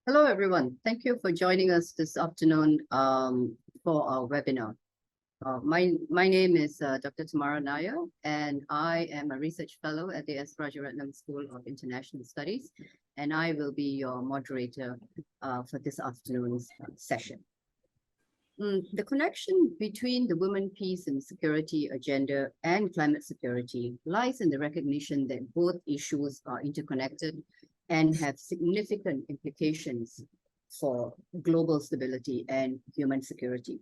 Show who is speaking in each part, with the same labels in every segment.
Speaker 1: Hello, everyone. Thank you for joining us this afternoon for our webinar. My name is Dr. Tamara Nair, and I am a research fellow at the S. Rajaratnam School of International Studies, and I will be your moderator for this afternoon's session. The connection between the women, peace and security agenda and climate security lies in the recognition that both issues are interconnected and have significant implications for global stability and human security.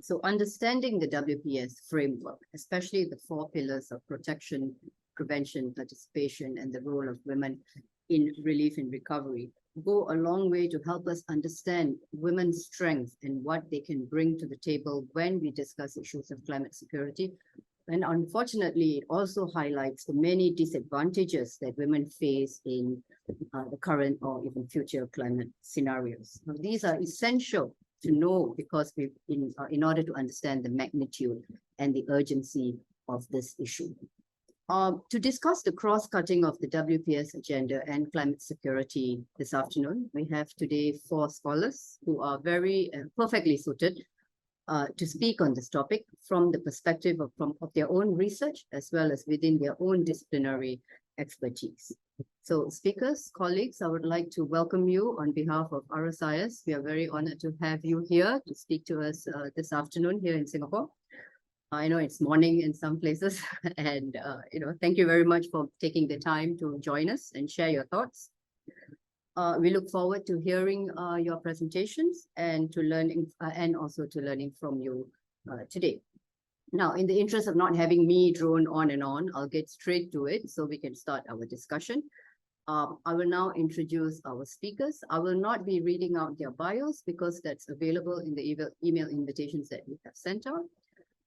Speaker 1: So understanding the WPS framework, especially the 4 pillars of protection, prevention, participation, and the role of women in relief and recovery, go a long way to help us understand women's strengths and what they can bring to the table when we discuss issues of climate security. And unfortunately, it also highlights the many disadvantages that women face in the current or even future climate scenarios. Now, these are essential to know because in order to understand the magnitude and the urgency of this issue. To discuss the cross-cutting of the WPS agenda and climate security this afternoon, we have today 4 scholars who are very perfectly suited to speak on this topic from the perspective of their own research as well as within their own disciplinary expertise. So speakers, colleagues, I would like to welcome you on behalf of RSIS. We are very honored to have you here to speak to us this afternoon here in Singapore. I know it's morning in some places and thank you very much for taking the time to join us and share your thoughts. We look forward to hearing your presentations and to learning and also to learning from you today. Now, in the interest of not having me drone on and on, I'll get straight to it so we can start our discussion. I will now introduce our speakers. I will not be reading out their bios because that's available in the email invitations that we have sent out.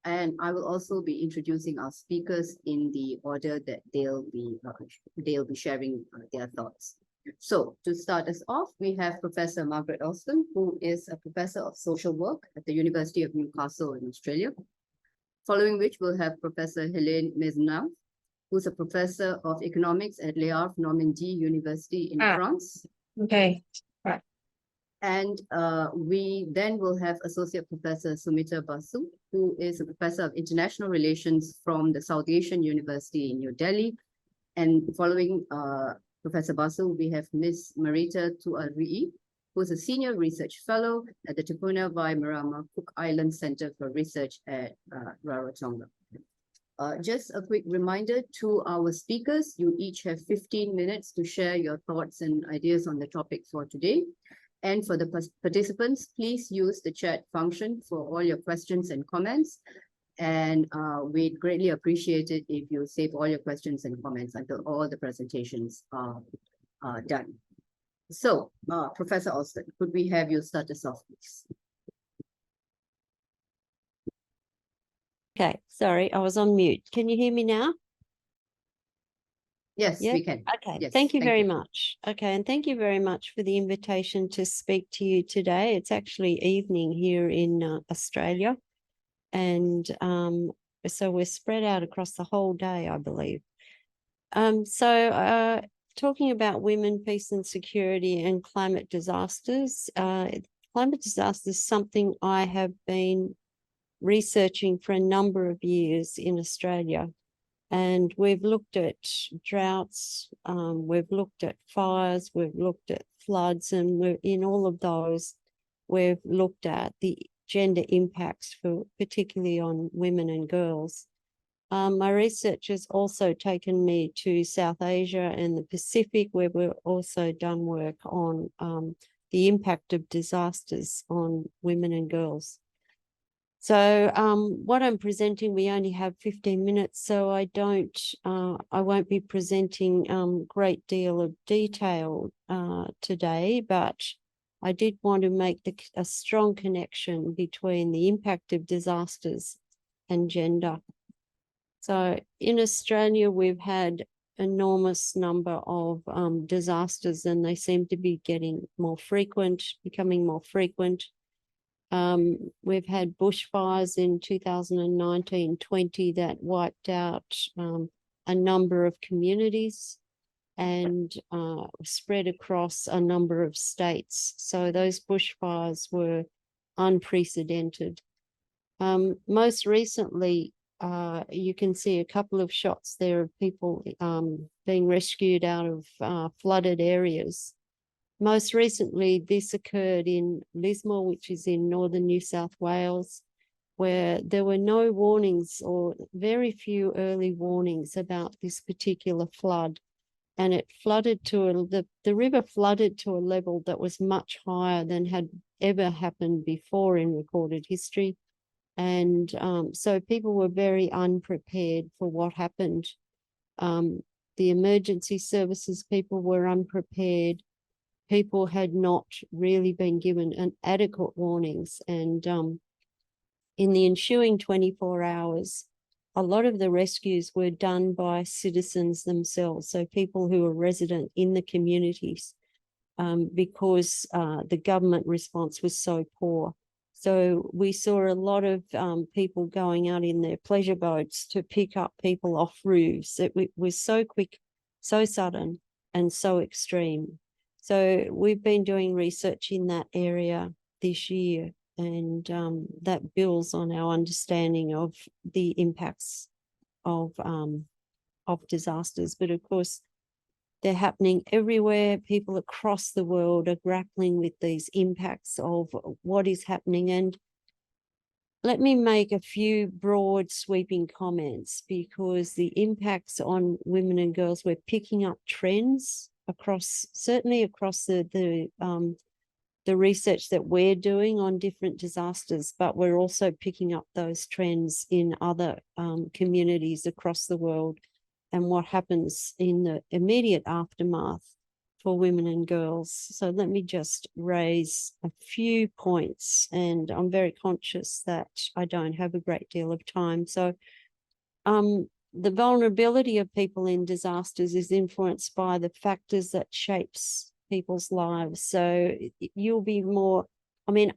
Speaker 1: And I will also be introducing our speakers in the order that they'll be sharing their thoughts. So to start us off, we have Professor Margaret Alston, who is a professor of social work at the University of Newcastle in Australia. Following which we'll have Professor Helene Maisonneuve, who's a professor of economics at Le Havre Normandy University in France.
Speaker 2: Okay, right.
Speaker 1: And we then will have Associate Professor Sumita Basu, who is a professor of international relations from the South Asian University in New Delhi. And following Professor Basu, we have Ms. Marita Tuari'i, who is a senior research fellow at the Tupuna Vai Marama Cook Island Center for Research at Rarotonga. Just a quick reminder to our speakers, you each have 15 minutes to share your thoughts and ideas on the topic for today. And for the participants, please use the chat function for all your questions and comments. And we'd greatly appreciate it if you save all your questions and comments until all the presentations are done. So, Professor Alston, could we have you start us off, please?
Speaker 3: Okay, sorry, I was on mute. Can you hear me now?
Speaker 1: Yes,
Speaker 3: Yeah?
Speaker 1: we can.
Speaker 3: Okay,
Speaker 1: Yes,
Speaker 3: thank you very much. Okay, and thank you very much for the invitation to speak to you today. It's actually evening here in Australia. And so we're spread out across the whole day, I believe. Talking about women, peace and security and climate disasters. Climate disasters is something I have been researching for a number of years in Australia. And we've looked at droughts, we've looked at fires, we've looked at floods, and in all of those, we've looked at the gender impacts particularly on women and girls. My research has also taken me to South Asia and the Pacific, where we've also done work on the impact of disasters on women and girls. So what I'm presenting, we only have 15 minutes, so I won't be presenting great deal of detail today, but I did want to make a strong connection between the impact of disasters and gender. So in Australia, we've had enormous number of disasters, and they seem to be getting more frequent, becoming more frequent. We've had bushfires in 2019-20 that wiped out a number of communities. and spread across a number of states. So those bushfires were unprecedented. Most recently, you can see a couple of shots there of people being rescued out of flooded areas. Most recently, this occurred in Lismore, which is in northern New South Wales, where there were no warnings or very few early warnings about this particular flood. And it flooded to the river flooded to a level that was much higher than had ever happened before in recorded history. And so people were very unprepared for what happened. The emergency services people were unprepared. People had not really been given an adequate warnings. And in the ensuing 24 hours, a lot of the rescues were done by citizens themselves, so people who were resident in the communities, because the government response was so poor. So we saw a lot of people going out in their pleasure boats to pick up people off roofs. It was so quick, so sudden, and so extreme. So we've been doing research in that area this year, and that builds on our understanding of the impacts of disasters. But of course, they're happening everywhere. People across the world are grappling with these impacts of what is happening. And let me make a few broad sweeping comments, because the impacts on women and girls, we're picking up trends across, certainly across the research that we're doing on different disasters, but we're also picking up those trends in other communities across the world, and what happens in the immediate aftermath for women and girls. So let me just raise a few points, and I'm very conscious that I don't have a great deal of time. So the vulnerability of people in disasters is influenced by the factors that shapes people's lives. So you'll be more,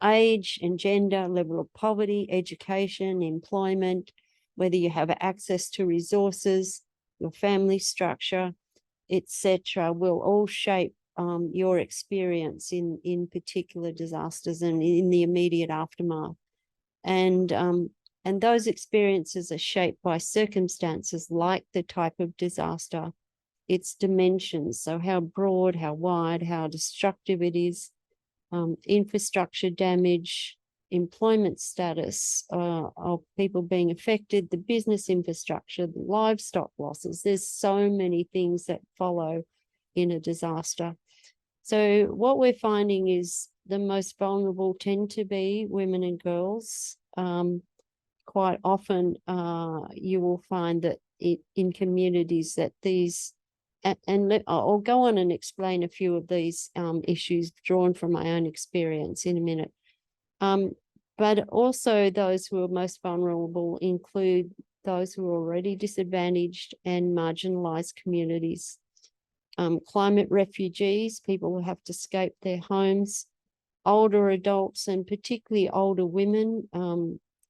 Speaker 3: age and gender, level of poverty, education, employment, whether you have access to resources, your family structure, etc., will all shape your experience in particular disasters and in the immediate aftermath. And those experiences are shaped by circumstances like the type of disaster, its dimensions, so how broad, how wide, how destructive it is, infrastructure damage, employment status of people being affected, the business infrastructure, the livestock losses. There's so many things that follow in a disaster. So what we're finding is the most vulnerable tend to be women and girls. Quite often you will find that in communities that these, I'll go on and explain a few of these issues drawn from my own experience in a minute. But also those who are most vulnerable include those who are already disadvantaged and marginalised communities. Climate refugees, people who have to escape their homes, older adults, and particularly older women.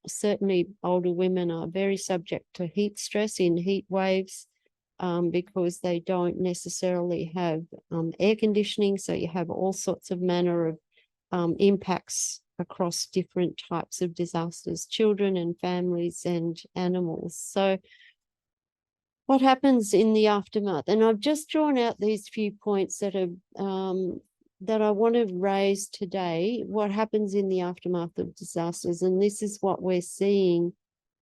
Speaker 3: Certainly older women are very subject to heat stress in heat waves, because they don't necessarily have air conditioning. So you have all sorts of manner of impacts across different types of disasters, children and families and animals. So what happens in the aftermath? And I've just drawn out these few points that are that I want to raise today. What happens in the aftermath of disasters? And this is what we're seeing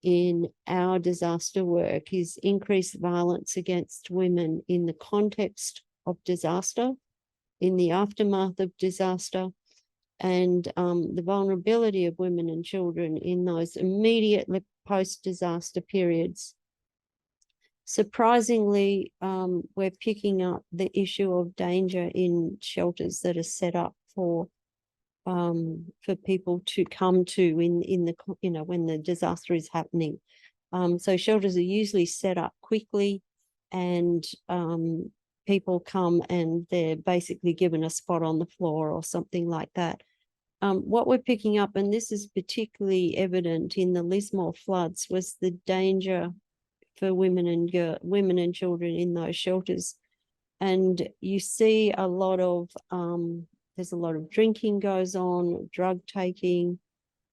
Speaker 3: in our disaster work, is increased violence against women in the context of disaster, in the aftermath of disaster, and the vulnerability of women and children in those immediate post-disaster periods. Surprisingly, we're picking up the issue of danger in shelters that are set up for people to come to in the, when the disaster is happening. So shelters are usually set up quickly, and people come and they're basically given a spot on the floor or something like that. What we're picking up, and this is particularly evident in the Lismore floods, was the danger for women and children in those shelters. And you see a lot of, there's a lot of drinking goes on, drug taking,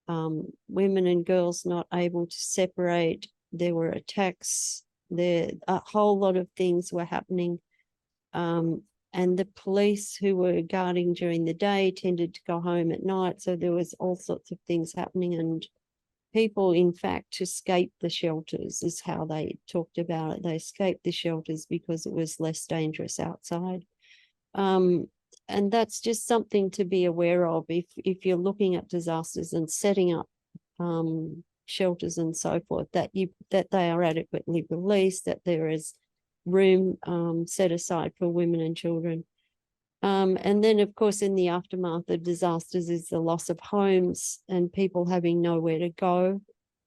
Speaker 3: women and girls not able to separate. There were attacks, there, a whole lot of things were happening. And the police who were guarding during the day tended to go home at night. So there was all sorts of things happening, and people, in fact, escaped the shelters is how they talked about it. They escaped the shelters because it was less dangerous outside. And that's just something to be aware of if you're looking at disasters and setting up shelters and so forth, that they are adequately policed, that there is room set aside for women and children. And then, of course, in the aftermath of disasters is the loss of homes and people having nowhere to go,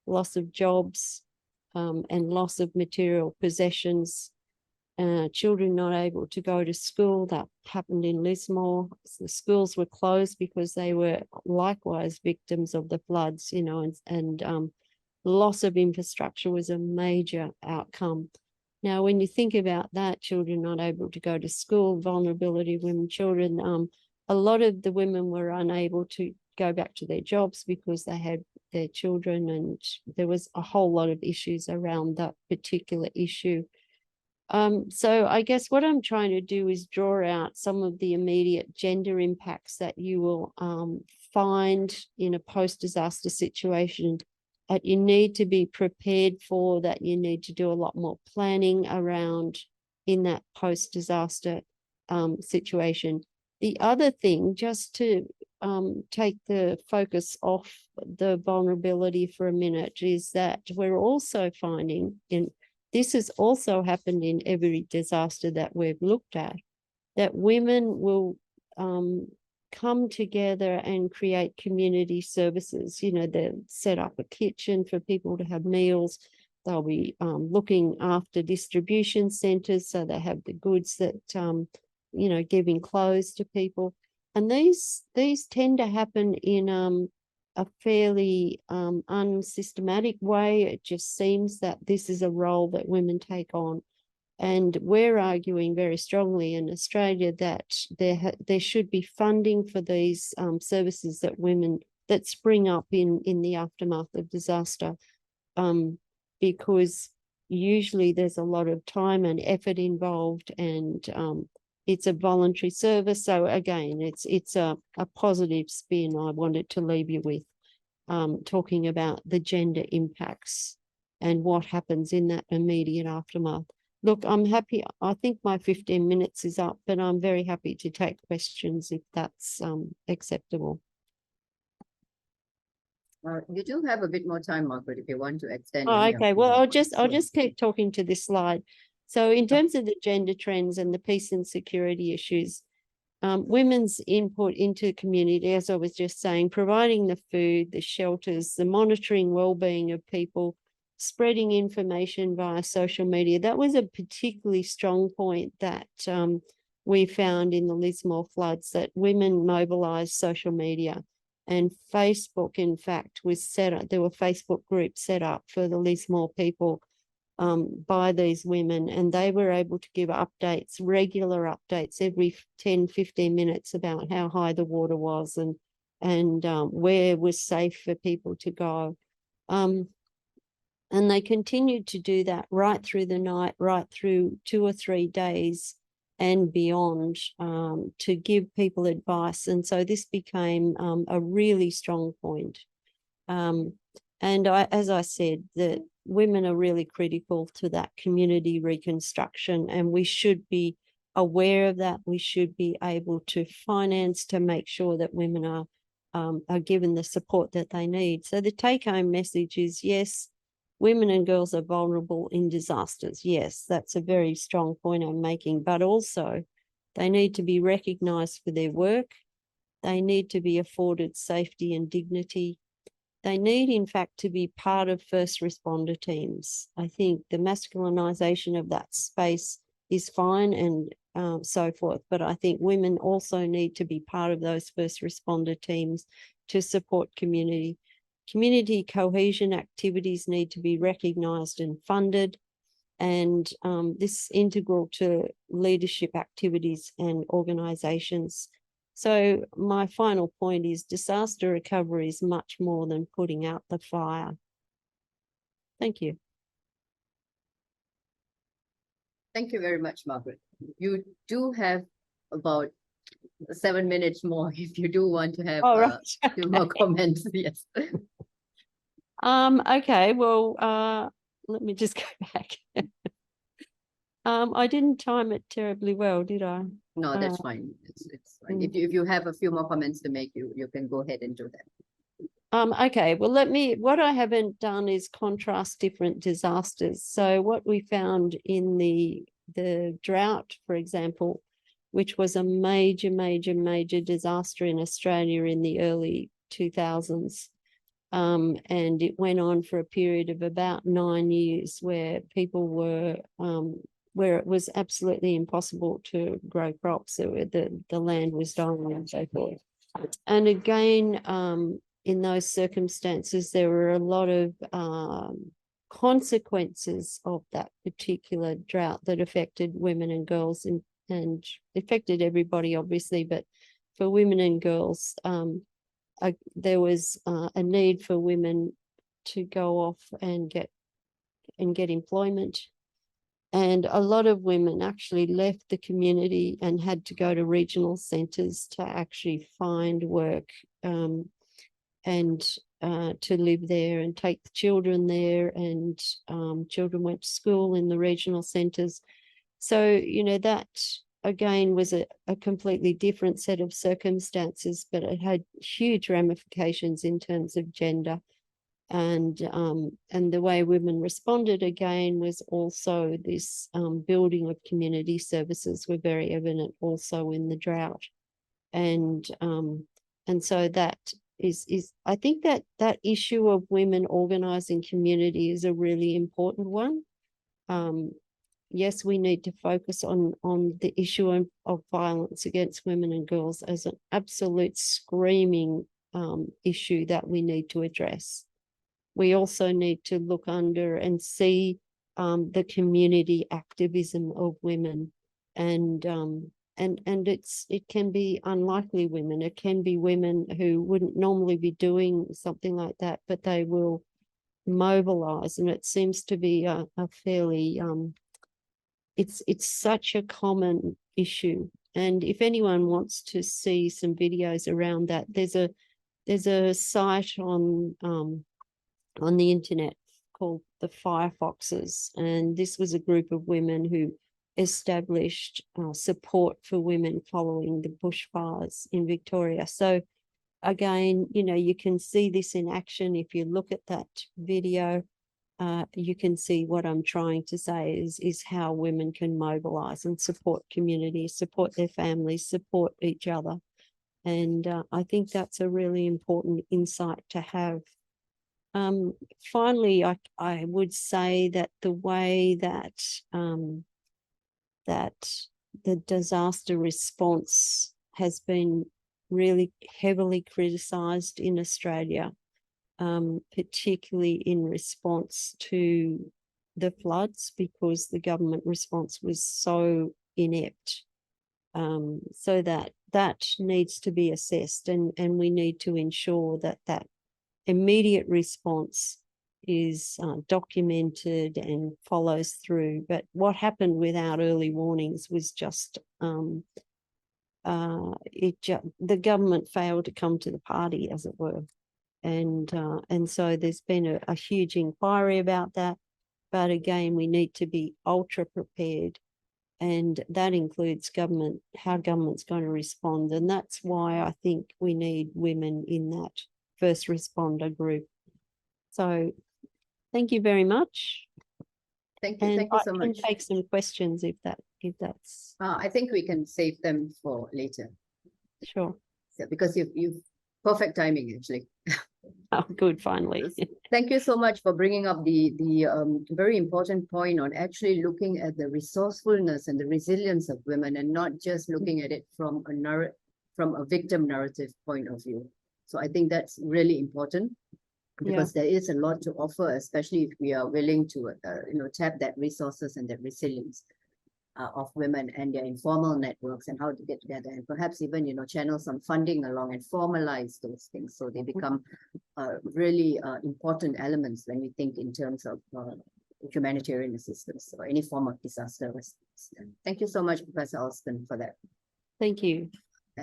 Speaker 3: loss of jobs, and loss of material possessions, children not able to go to school. That happened in Lismore. The schools were closed because they were likewise victims of the floods, you know, and loss of infrastructure was a major outcome. Now, when you think about that, children not able to go to school, vulnerability of women, children, a lot of the women were unable to go back to their jobs because they had their children, and there was a whole lot of issues around that particular issue. So I guess what I'm trying to do is draw out some of the immediate gender impacts that you will find in a post-disaster situation that you need to be prepared for, that you need to do a lot more planning around in that post-disaster situation. The other thing, just to take the focus off the vulnerability for a minute, is that we're also finding, this has also happened in every disaster that we've looked at, that women will come together and create community services. You know, they'll set up a kitchen for people to have meals. They'll be looking after distribution centres, so they have the goods that, you know, giving clothes to people. And these tend to happen in a fairly unsystematic way. It just seems that this is a role that women take on. And we're arguing very strongly in Australia that there should be funding for these services that women that spring up in the aftermath of disaster, because usually there's a lot of time and effort involved, and it's a voluntary service. So again, it's a positive spin I wanted to leave you with, talking about the gender impacts and what happens in that immediate aftermath. Look, I'm happy. I think my 15 minutes is up, but I'm very happy to take questions if that's acceptable.
Speaker 1: You do have a bit more time, Margaret, if you want to extend.
Speaker 3: Oh, okay. Well, I'll just
Speaker 1: Sure.
Speaker 3: keep talking to this slide. So in terms of the gender trends and the peace and security issues, women's input into community, as I was just saying, providing the food, the shelters, the monitoring well-being of people, spreading information via social media. That was a particularly strong point that we found in the Lismore floods, that women mobilised social media. And Facebook, in fact, was set up. There were Facebook groups set up for the Lismore people by these women, and they were able to give updates, regular updates every 10, 15 minutes about how high the water was and where was safe for people to go. And they continued to do that right through the night, right through 2 or 3 days and beyond, to give people advice. And so this became a really strong point. And as I said, the women are really critical to that community reconstruction, and we should be aware of that. We should be able to finance to make sure that women are given the support that they need. So the take-home message is, yes, women and girls are vulnerable in disasters. Yes, that's a very strong point I'm making, but also they need to be recognised for their work. They need to be afforded safety and dignity. They need, in fact, to be part of first responder teams. I think the masculinisation of that space is fine and so forth, but I think women also need to be part of those first responder teams to support community. Community cohesion activities need to be recognised and funded. And this is integral to leadership activities and organisations. So my final point is disaster recovery is much more than putting out the fire. Thank you.
Speaker 1: Thank you very much, Margaret. You do have about 7 minutes more if you do want to have
Speaker 3: Right.
Speaker 1: few more comments. Yes.
Speaker 3: Okay, well, let me just go back. I didn't time it terribly well, did I?
Speaker 1: No, that's fine. It's fine. If you have a few more comments to make, you can go ahead and do that.
Speaker 3: Okay, well, what I haven't done is contrast different disasters. So what we found in the drought, for example, which was a major disaster in Australia in the early 2000s. And it went on for a period of about 9 years where people were, where it was absolutely impossible to grow crops. The land was dying and so forth. And again, in those circumstances, there were a lot of consequences of that particular drought that affected women and girls and affected everybody, obviously, but for women and girls, there was a need for women to go off and get employment. And a lot of women actually left the community and had to go to regional centres to actually find work and to live there and take the children there. And children went to school in the regional centres. So, you know, that again was a completely different set of circumstances, but it had huge ramifications in terms of gender. And the way women responded again was also this building of community services were very evident also in the drought. And so that is I think that issue of women organising community is a really important one. Yes, we need to focus on the issue of violence against women and girls as an absolute screaming issue that we need to address. We also need to look under and see the community activism of women, and it can be unlikely women. It can be women who wouldn't normally be doing something like that, but they will mobilise, and it seems to be a fairly it's such a common issue. And if anyone wants to see some videos around that, there's a site on the internet called the Firefoxes, and this was a group of women who established support for women following the bushfires in Victoria. So again, you know, you can see this in action. If you look at that video, you can see what I'm trying to say is how women can mobilise and support communities, support their families, support each other. And I think that's a really important insight to have. Finally, I would say that the way that the disaster response has been really heavily criticised in Australia, particularly in response to the floods, because the government response was so inept. So that needs to be assessed, and we need to ensure that immediate response is documented and follows through. But what happened without early warnings was just the government failed to come to the party, as it were. And so there's been a huge inquiry about that. But again, we need to be ultra prepared, and that includes government, how government's going to respond. And that's why I think we need women in that first responder group. So thank you very much.
Speaker 1: Thank you. Thank you so much.
Speaker 3: I can take some questions if that's.
Speaker 1: I think we can save them for later.
Speaker 3: Sure.
Speaker 1: So, because you've perfect timing actually.
Speaker 3: Oh, good, finally.
Speaker 1: Thank you so much for bringing up the very important point on actually looking at the resourcefulness and the resilience of women, and not just looking at it from a victim narrative point of view. So I think that's really important. because there is a lot to offer, especially if we are willing to, tap that resources and that resilience of women and their informal networks and how to get together, and perhaps even, channel some funding along and formalize those things so they become really important elements when we think in terms of humanitarian assistance or any form of disaster response. Thank you so much, Professor Alston, for that.
Speaker 3: Thank you.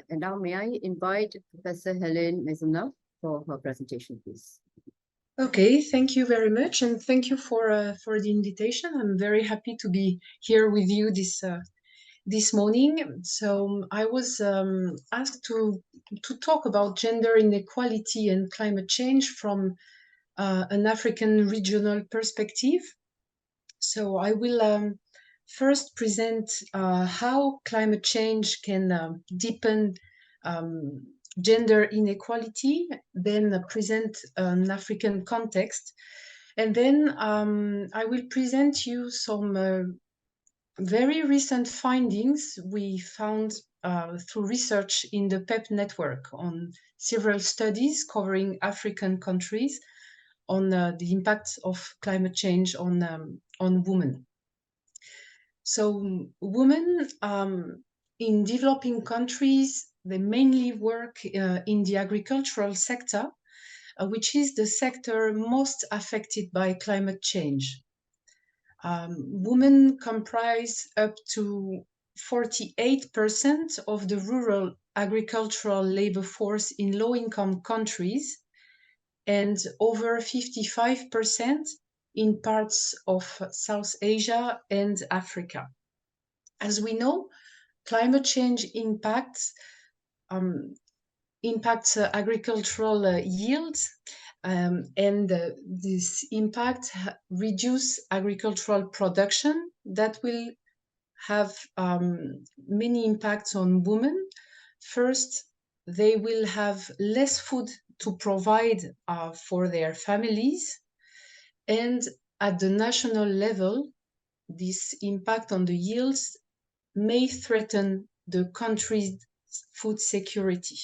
Speaker 1: And now may I invite Professor Hélène Maisonneuve for her presentation, please.
Speaker 2: Okay, thank you very much, and thank you for the invitation. I'm very happy to be here with you this morning. So I was asked to talk about gender inequality and climate change from an African regional perspective. So I will first present how climate change can deepen gender inequality, then present an African context, and then I will present you some very recent findings we found through research in the PEP network on several studies covering African countries on the impact of climate change on women. So women in developing countries, they mainly work in the agricultural sector, which is the sector most affected by climate change. Women comprise up to 48% of the rural agricultural labor force in low-income countries and over 55% in parts of South Asia and Africa. As we know, climate change impacts agricultural yields, and this impact reduce agricultural production that will have many impacts on women. First, they will have less food to provide for their families, and at the national level, this impact on the yields may threaten the country's food security.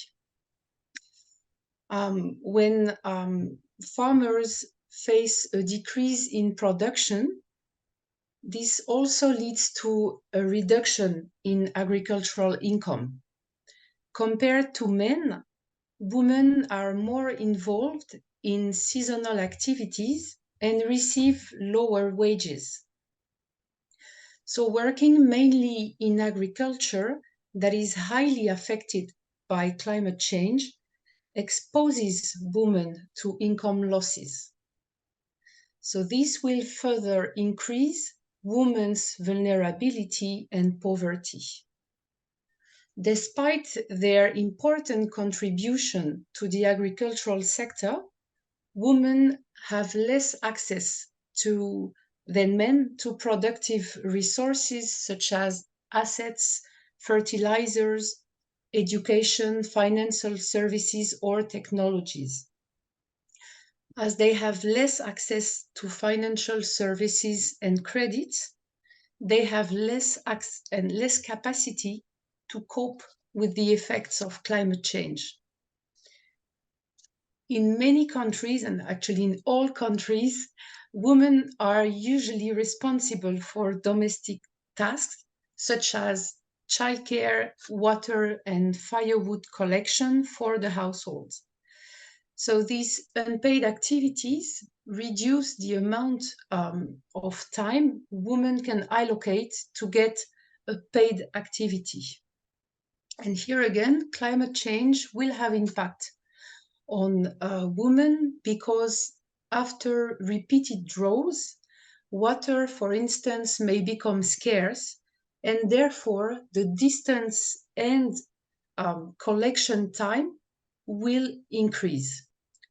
Speaker 2: When farmers face a decrease in production, this also leads to a reduction in agricultural income. Compared to men, women are more involved in seasonal activities and receive lower wages. So working mainly in agriculture that is highly affected by climate change exposes women to income losses. So this will further increase women's vulnerability and poverty. Despite their important contribution to the agricultural sector, women have less access than men to productive resources such as assets, fertilizers, education, financial services, or technologies. As they have less access to financial services and credits, they have less capacity to cope with the effects of climate change. In many countries, and actually in all countries, women are usually responsible for domestic tasks such as childcare, water, and firewood collection for the household. So these unpaid activities reduce the amount of time women can allocate to get a paid activity. And here again, climate change will have impact on women because after repeated droughts, water, for instance, may become scarce, and therefore the distance and collection time will increase.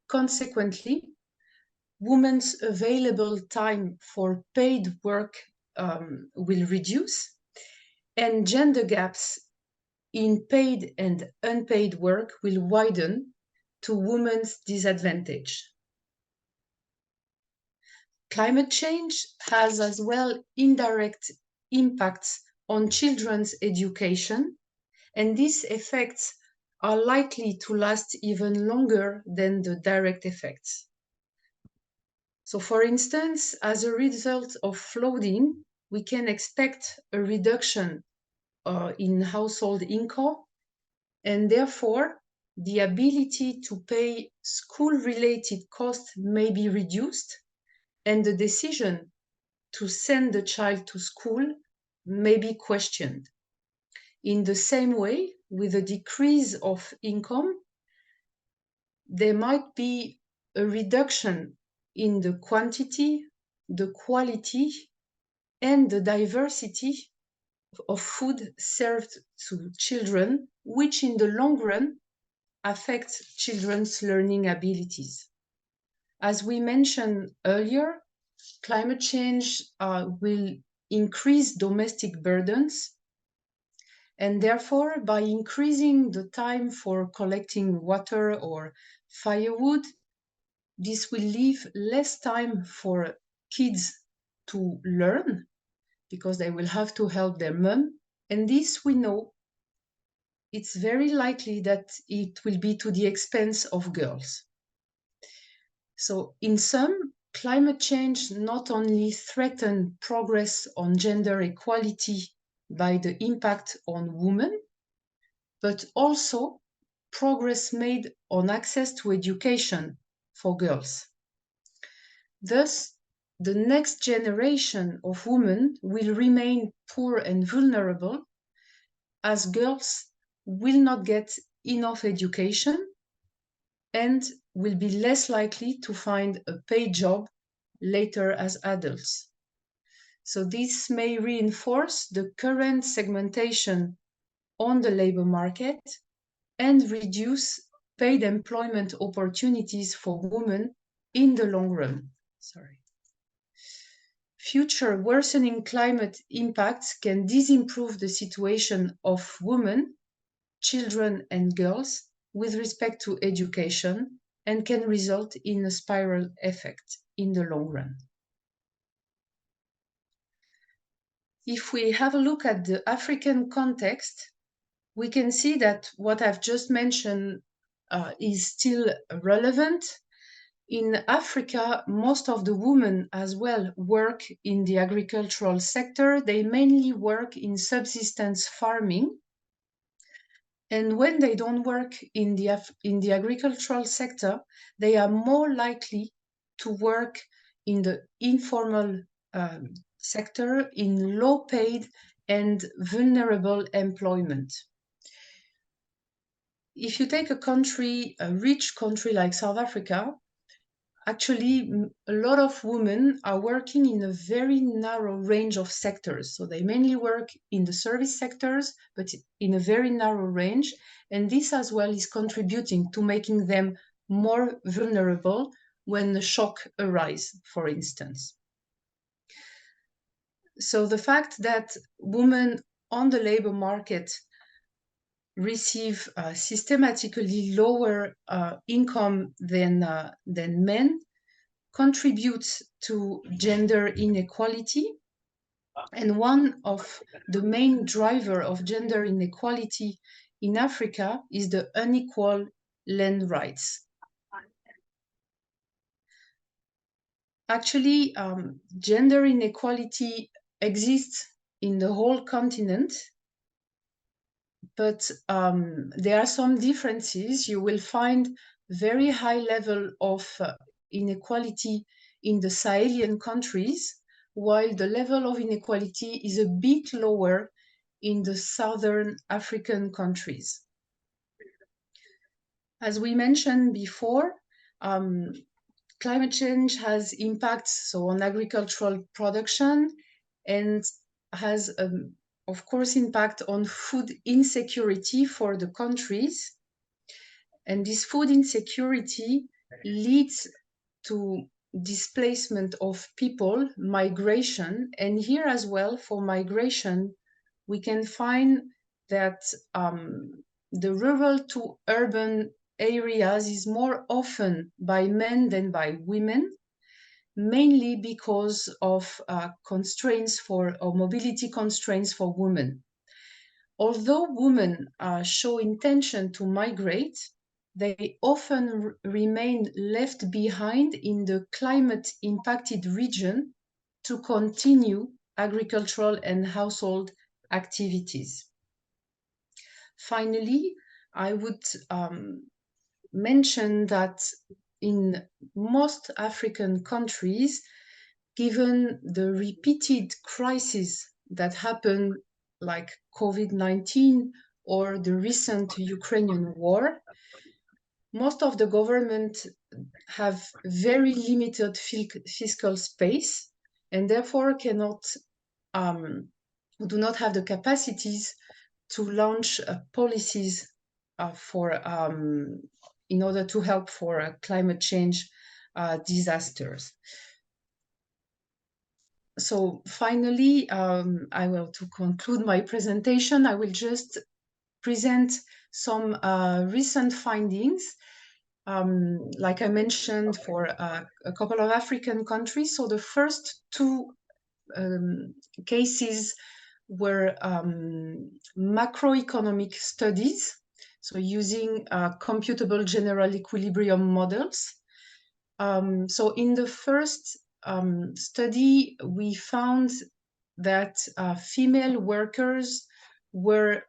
Speaker 2: Consequently, women's available time for paid work will reduce, and gender gaps in paid and unpaid work will widen to women's disadvantage. Climate change has as well indirect impacts on children's education, and these effects are likely to last even longer than the direct effects. So for instance, as a result of flooding, we can expect a reduction in household income, and therefore the ability to pay school-related costs may be reduced, and the decision to send the child to school may be questioned. In the same way, with a decrease of income, there might be a reduction in the quantity, the quality, and the diversity of food served to children, which in the long run affects children's learning abilities. As we mentioned earlier, climate change will increase domestic burdens, and therefore, by increasing the time for collecting water or firewood, this will leave less time for kids to learn because they will have to help their mom. And this we know it's very likely that it will be to the expense of girls. So in sum, climate change not only threatens progress on gender equality by the impact on women, but also progress made on access to education for girls. Thus, the next generation of women will remain poor and vulnerable as girls will not get enough education and will be less likely to find a paid job later as adults. So this may reinforce the current segmentation on the labor market and reduce paid employment opportunities for women in the long run. Future worsening climate impacts can disimprove the situation of women, children, and girls with respect to education and can result in a spiral effect in the long run. If we have a look at the African context, we can see that what I've just mentioned is still relevant. In Africa, most of the women as well work in the agricultural sector. They mainly work in subsistence farming. And when they don't work in the agricultural sector, they are more likely to work in the informal sector, in low-paid and vulnerable employment. If you take a rich country like South Africa, actually a lot of women are working in a very narrow range of sectors. So they mainly work in the service sectors, but in a very narrow range. And this as well is contributing to making them more vulnerable when the shock arises, for instance. So the fact that women on the labor market receive systematically lower income than men contributes to gender inequality. And one of the main drivers of gender inequality in Africa is the unequal land rights. Actually, gender inequality exists in the whole continent, but there are some differences. You will find very high level of inequality in the Sahelian countries, while the level of inequality is a bit lower in the Southern African countries. As we mentioned before, climate change has impacts on agricultural production and has of course, impact on food insecurity for the countries. And this food insecurity leads to displacement of people, migration. And here as well, for migration, we can find that the rural to urban areas is more often by men than by women, mainly because of constraints or mobility constraints for women. Although women show intention to migrate, they often remain left behind in the climate impacted region to continue agricultural and household activities. Finally, I would mention that in most African countries, given the repeated crises that happen like COVID-19 or the recent Ukrainian war, most of the government have very limited fiscal space and therefore cannot do not have the capacities to launch policies for in order to help for climate change disasters. So finally, I will, to conclude my presentation, I will just present some recent findings. Like I mentioned, for a couple of African countries. So the first two cases were macroeconomic studies, so using computable general equilibrium models. So in the first study, we found that female workers were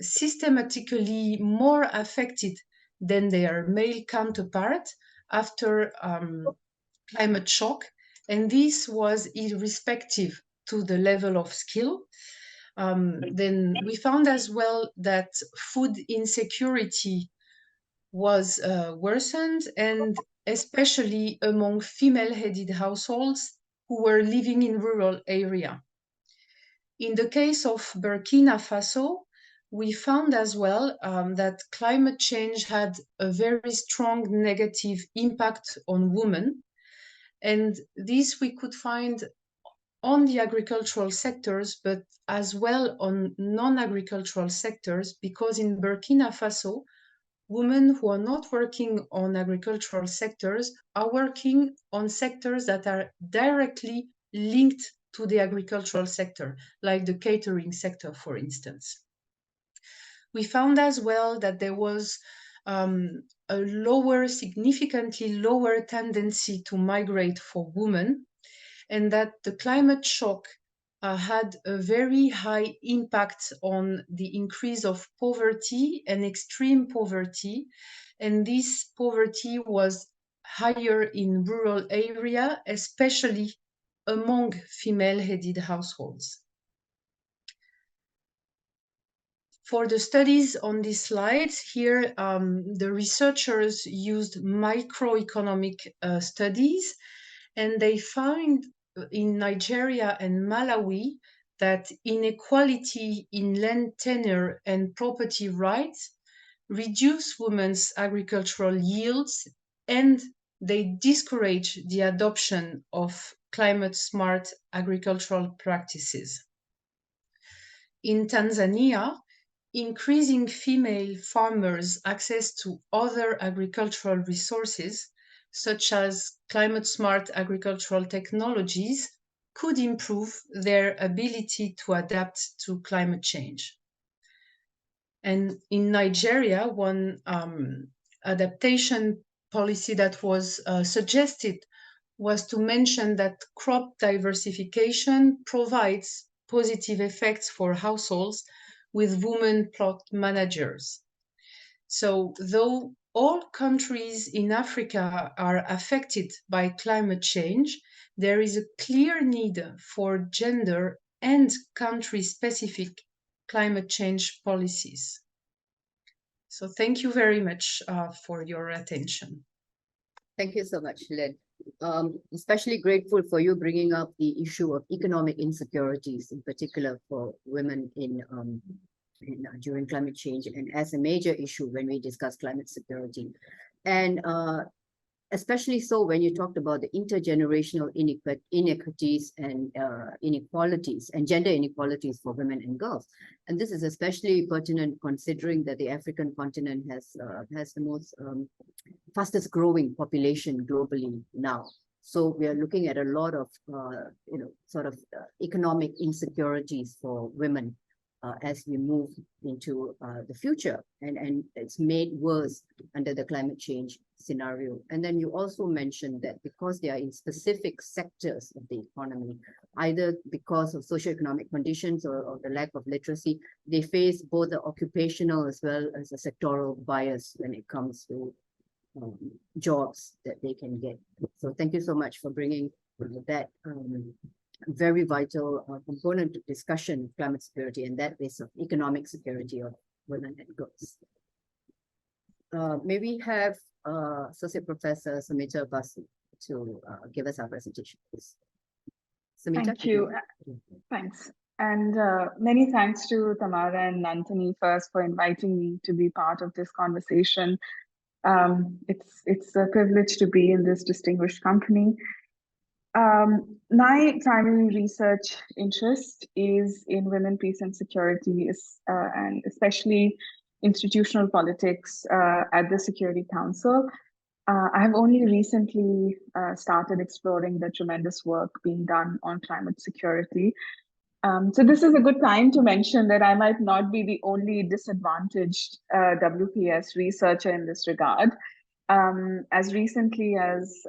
Speaker 2: systematically more affected than their male counterpart after climate shock, and this was irrespective to the level of skill. Then we found as well that food insecurity was worsened, and especially among female-headed households who were living in rural area. In the case of Burkina Faso, we found as well that climate change had a very strong negative impact on women. And this we could find on the agricultural sectors, but as well on non-agricultural sectors, because in Burkina Faso, women who are not working on agricultural sectors are working on sectors that are directly linked to the agricultural sector, like the catering sector, for instance. We found as well that there was a significantly lower tendency to migrate for women, and that the climate shock had a very high impact on the increase of poverty and extreme poverty. And this poverty was higher in rural area, especially among female-headed households. For the studies on this slide here, the researchers used microeconomic studies, and they find in Nigeria and Malawi that inequality in land tenure and property rights reduce women's agricultural yields, and they discourage the adoption of climate-smart agricultural practices. In Tanzania, increasing female farmers' access to other agricultural resources, such as climate-smart agricultural technologies, could improve their ability to adapt to climate change. And in Nigeria, one adaptation policy that was suggested was to mention that crop diversification provides positive effects for households with women plot managers. So though all countries in Africa are affected by climate change, there is a clear need for gender and country-specific climate change policies. So thank you very much for your attention.
Speaker 1: Thank you so much, Lynn. Especially grateful for you bringing up the issue of economic insecurities, in particular for women during climate change, and as a major issue when we discuss climate security. And especially so when you talked about the intergenerational inequities and inequalities and gender inequalities for women and girls. And this is especially pertinent considering that the African continent has the most fastest growing population globally now. So we are looking at a lot of, economic insecurities for women as we move into the future, and it's made worse under the climate change scenario. And then you also mentioned that because they are in specific sectors of the economy, either because of socioeconomic conditions or the lack of literacy, they face both the occupational as well as a sectoral bias when it comes to jobs that they can get. So thank you so much for bringing that very vital component to discussion of climate security, and that is of economic security of women and girls. May we have Associate Professor Samita Basu to give us our presentation, please. Samita,
Speaker 4: Thank you. Thanks. And many thanks to Tamara and Nantini first for inviting me to be part of this conversation. It's a privilege to be in this distinguished company. My primary research interest is in women, peace, and security, and especially institutional politics at the Security Council. I have only recently started exploring the tremendous work being done on climate security. So this is a good time to mention that I might not be the only disadvantaged WPS researcher in this regard. As recently as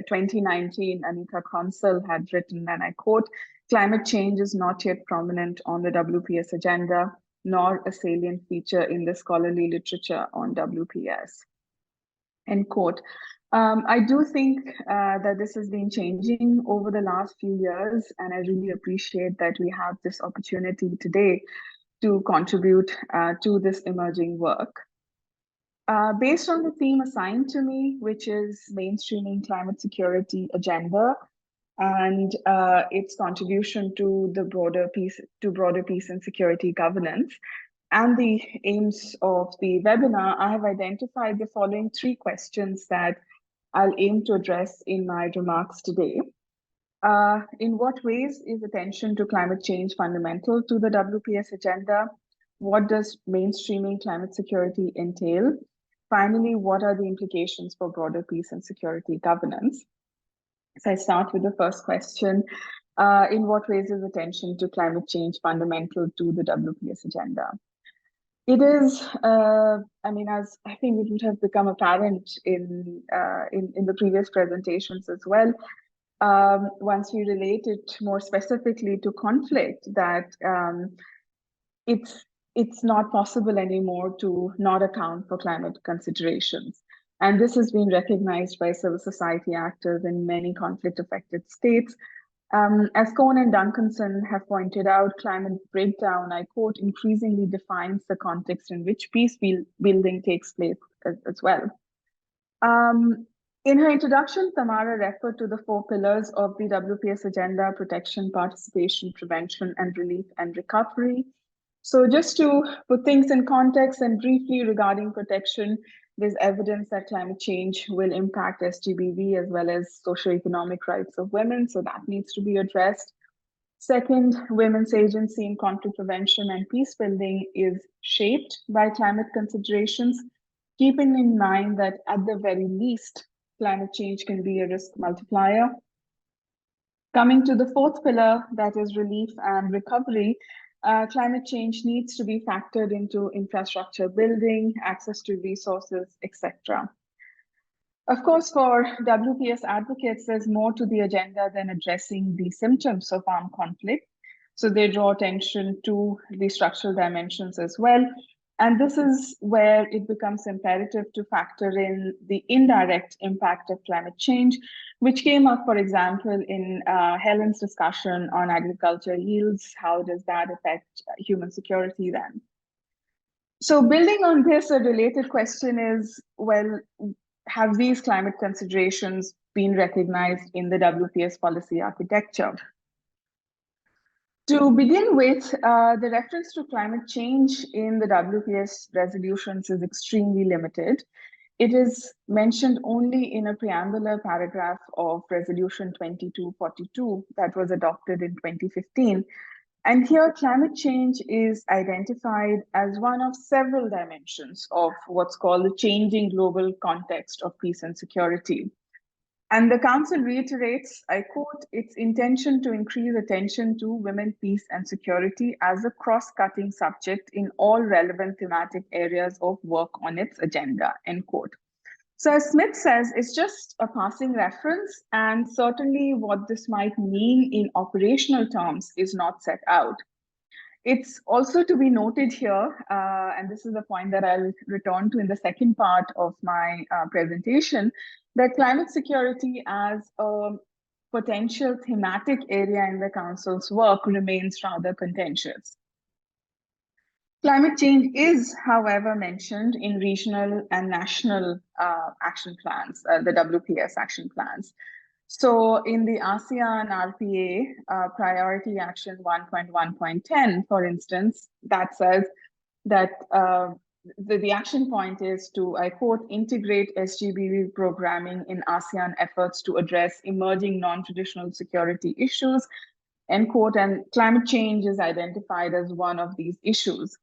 Speaker 4: 2019, Anita Consul had written, and I quote, "Climate change is not yet prominent on the WPS agenda, nor a salient feature in the scholarly literature on WPS." End quote. I do think that this has been changing over the last few years, and I really appreciate that we have this opportunity today to contribute to this emerging work. Based on the theme assigned to me, which is mainstreaming climate security agenda and its contribution to the broader peace and security governance, and the aims of the webinar, I have identified the following 3 questions that I'll aim to address in my remarks today. In what ways is attention to climate change fundamental to the WPS agenda? What does mainstreaming climate security entail? Finally, what are the implications for broader peace and security governance? So I start with the first question. In what ways is attention to climate change fundamental to the WPS agenda? It is, I mean, as I think it would have become apparent in the previous presentations as well, once we relate it more specifically to conflict, that it's not possible anymore to not account for climate considerations. And this has been recognized by civil society actors in many conflict-affected states. As Cohn and Duncanson have pointed out, climate breakdown, I quote, increasingly defines the context in which peace building takes place as well. In her introduction, Tamara referred to the 4 pillars of the WPS agenda: protection, participation, prevention, and relief and recovery. So just to put things in context and briefly regarding protection, there's evidence that climate change will impact SGBV as well as socioeconomic rights of women, so that needs to be addressed. Second, women's agency in conflict prevention and peace building is shaped by climate considerations, keeping in mind that at the very least, climate change can be a risk multiplier. Coming to the 4th pillar, that is relief and recovery, climate change needs to be factored into infrastructure building, access to resources, etc. Of course, for WPS advocates, there's more to the agenda than addressing the symptoms of armed conflict. So they draw attention to the structural dimensions as well. And this is where it becomes imperative to factor in the indirect impact of climate change, which came up, for example, in Helen's discussion on agriculture yields. How does that affect human security then? So building on this, a related question is, well, have these climate considerations been recognized in the WPS policy architecture? To begin with, the reference to climate change in the WPS resolutions is extremely limited. It is mentioned only in a preambular paragraph of Resolution 2242 that was adopted in 2015. And here, climate change is identified as one of several dimensions of what's called the changing global context of peace and security. And the Council reiterates, I quote, its intention to increase attention to women, peace, and security as a cross-cutting subject in all relevant thematic areas of work on its agenda, end quote. So as Smith says, it's just a passing reference, and certainly what this might mean in operational terms is not set out. It's also to be noted here, and this is a point that I'll return to in the second part of my presentation, that climate security as a potential thematic area in the Council's work remains rather contentious. Climate change is, however, mentioned in regional and national action plans, the WPS action plans. So in the ASEAN RPA Priority Action 1.1.10, for instance, that says that the action point is to, I quote, integrate SGBV programming in ASEAN efforts to address emerging non-traditional security issues, end quote, and climate change is identified as one of these issues.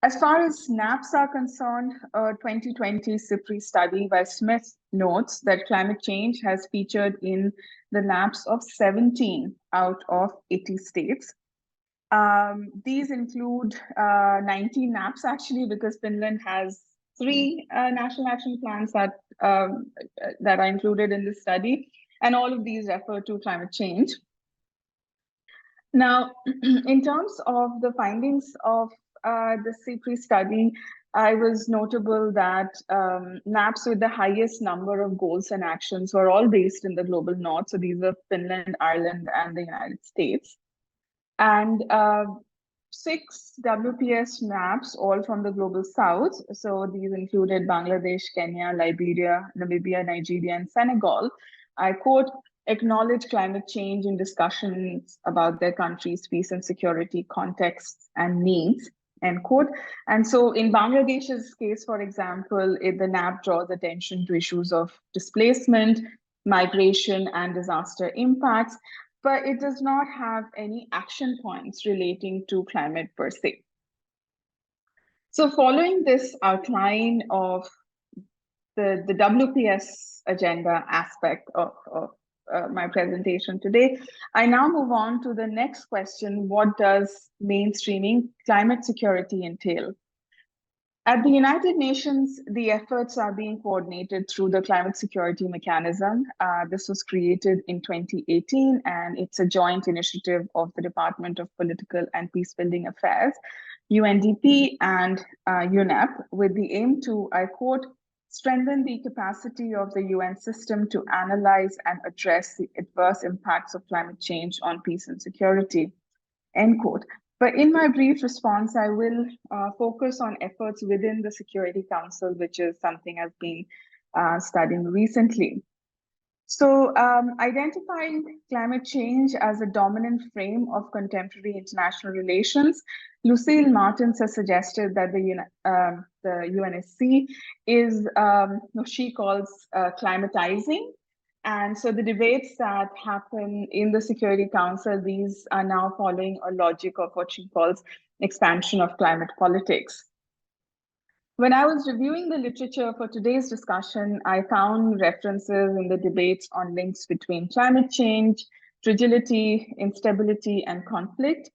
Speaker 4: As far as NAPs are concerned, a 2020 CIPRI study by Smith notes that climate change has featured in the NAPs of 17 out of 80 states. These include 19 NAPs actually, because Finland has 3 national action plans that are included in this study, and all of these refer to climate change. Now, in terms of the findings of the CIPRI study, I was notable that NAPs with the highest number of goals and actions were all based in the global north. So these are Finland, Ireland, and the United States. And 6 WPS NAPs, all from the global south. So these included Bangladesh, Kenya, Liberia, Namibia, Nigeria, and Senegal. I quote, acknowledge climate change in discussions about their country's peace and security contexts and needs, end quote. And so in Bangladesh's case, for example, the NAP draws attention to issues of displacement, migration, and disaster impacts, but it does not have any action points relating to climate per se. So following this outline of the WPS agenda aspect of my presentation today, I now move on to the next question: what does mainstreaming climate security entail? At the United Nations, the efforts are being coordinated through the Climate Security Mechanism. This was created in 2018, and it's a joint initiative of the Department of Political and Peacebuilding Affairs, UNDP, and UNEP, with the aim to, I quote, strengthen the capacity of the UN system to analyze and address the adverse impacts of climate change on peace and security, end quote. But in my brief response, I will focus on efforts within the Security Council, which is something I've been studying recently. So identifying climate change as a dominant frame of contemporary international relations, Lucille Martins has suggested that the UNSC is what she calls climatizing. And so the debates that happen in the Security Council, these are now following a logic of what she calls expansion of climate politics. When I was reviewing the literature for today's discussion, I found references in the debates on links between climate change, fragility, instability, and conflict.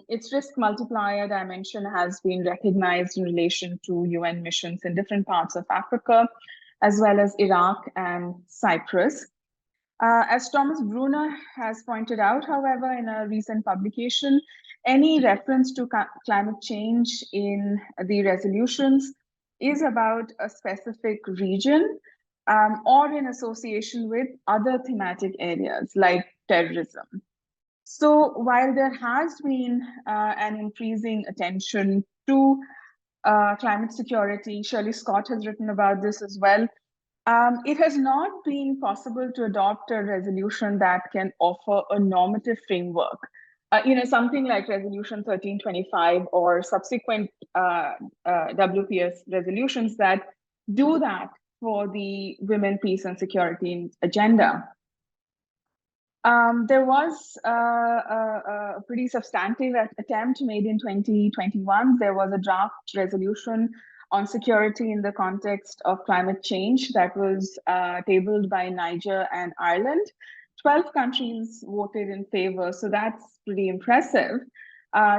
Speaker 4: Its risk multiplier dimension has been recognized in relation to UN missions in different parts of Africa, as well as Iraq and Cyprus. As Thomas Brunner has pointed out, however, in a recent publication, any reference to climate change in the resolutions is about a specific region or in association with other thematic areas like terrorism. So while there has been an increasing attention to climate security, Shirley Scott has written about this as well, it has not been possible to adopt a resolution that can offer a normative framework. Something like Resolution 1325 or subsequent WPS resolutions that do that for the women, peace, and security agenda. There was a pretty substantive attempt made in 2021. There was a draft resolution on security in the context of climate change that was tabled by Niger and Ireland. 12 countries voted in favor, so that's pretty impressive.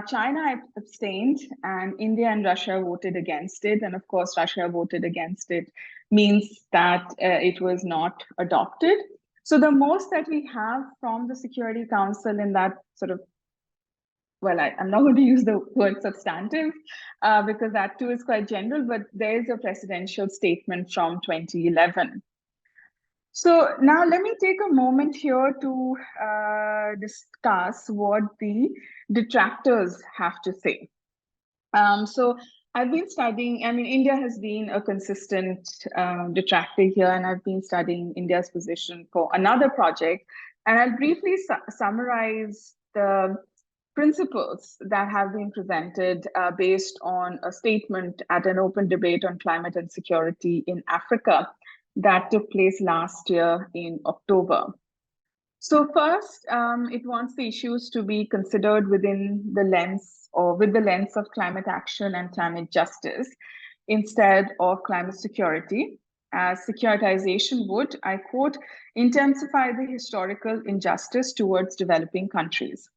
Speaker 4: China abstained, and India and Russia voted against it. And of course, Russia voted against it means that it was not adopted. So the most that we have from the Security Council in that sort of, well, I'm not going to use the word substantive because that too is quite general, but there is a presidential statement from 2011. So now let me take a moment here to discuss what the detractors have to say. So I've been studying, I mean, India has been a consistent detractor here, and I've been studying India's position for another project. And I'll briefly summarize the principles that have been presented based on a statement at an open debate on climate and security in Africa that took place last year in October. So first, it wants the issues to be considered within the lens or with the lens of climate action and climate justice instead of climate security, as securitization would, I quote, intensify the historical injustice towards developing countries.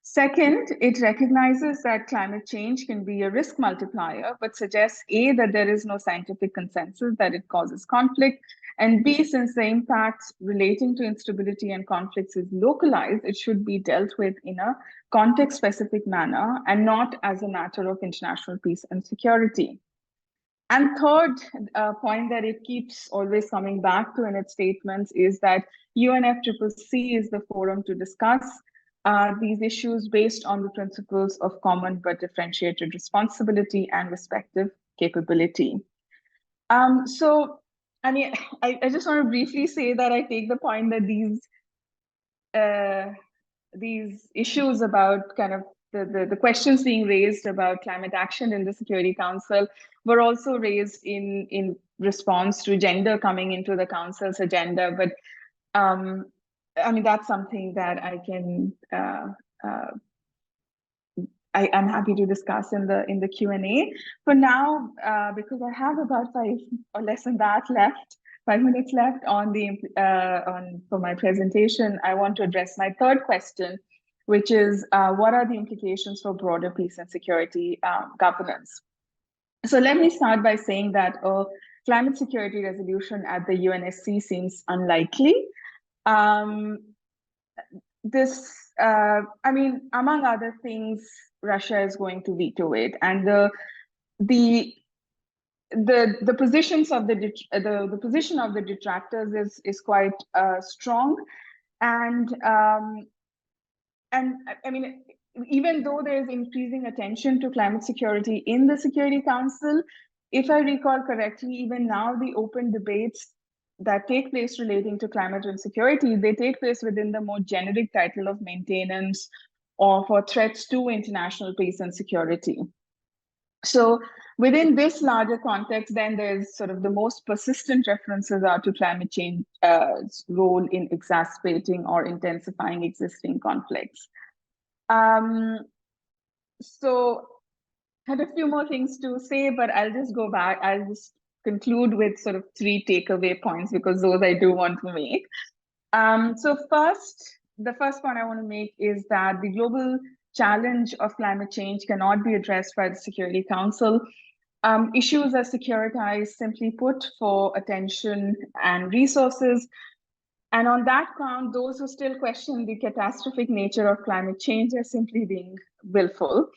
Speaker 4: Second, it recognizes that climate change can be a risk multiplier, but suggests A, that there is no scientific consensus that it causes conflict, and B, since the impact relating to instability and conflicts is localized, it should be dealt with in a context-specific manner and not as a matter of international peace and security. And third point that it keeps always coming back to in its statements is that UNFCCC is the forum to discuss these issues based on the principles of common but differentiated responsibility and respective capability. So, I mean, I just want to briefly say that I take the point that these issues about kind of the questions being raised about climate action in the Security Council were also raised in response to gender coming into the Council's agenda. But I mean, that's something that I can, I'm happy to discuss in the Q&A. For now, because I have about 5 or less than that left, 5 minutes left on for my presentation, I want to address my third question, which is what are the implications for broader peace and security governance? So let me start by saying that a climate security resolution at the UNSC seems unlikely. I mean, among other things, Russia is going to veto it, and the positions of the position of the detractors is quite strong, and I mean, even though there is increasing attention to climate security in the Security Council, if I recall correctly, even now the open debates that take place relating to climate and security, they take place within the more generic title of maintenance or for threats to international peace and security. So within this larger context, then there's sort of the most persistent references are to climate change role in exacerbating or intensifying existing conflicts. So I had a few more things to say, but I'll just go back. I'll just conclude with sort of 3 takeaway points because those I do want to make. So the first point I want to make is that the global challenge of climate change cannot be addressed by the Security Council. Issues are securitized, simply put, for attention and resources. And on that ground, those who still question the catastrophic nature of climate change are simply being willful.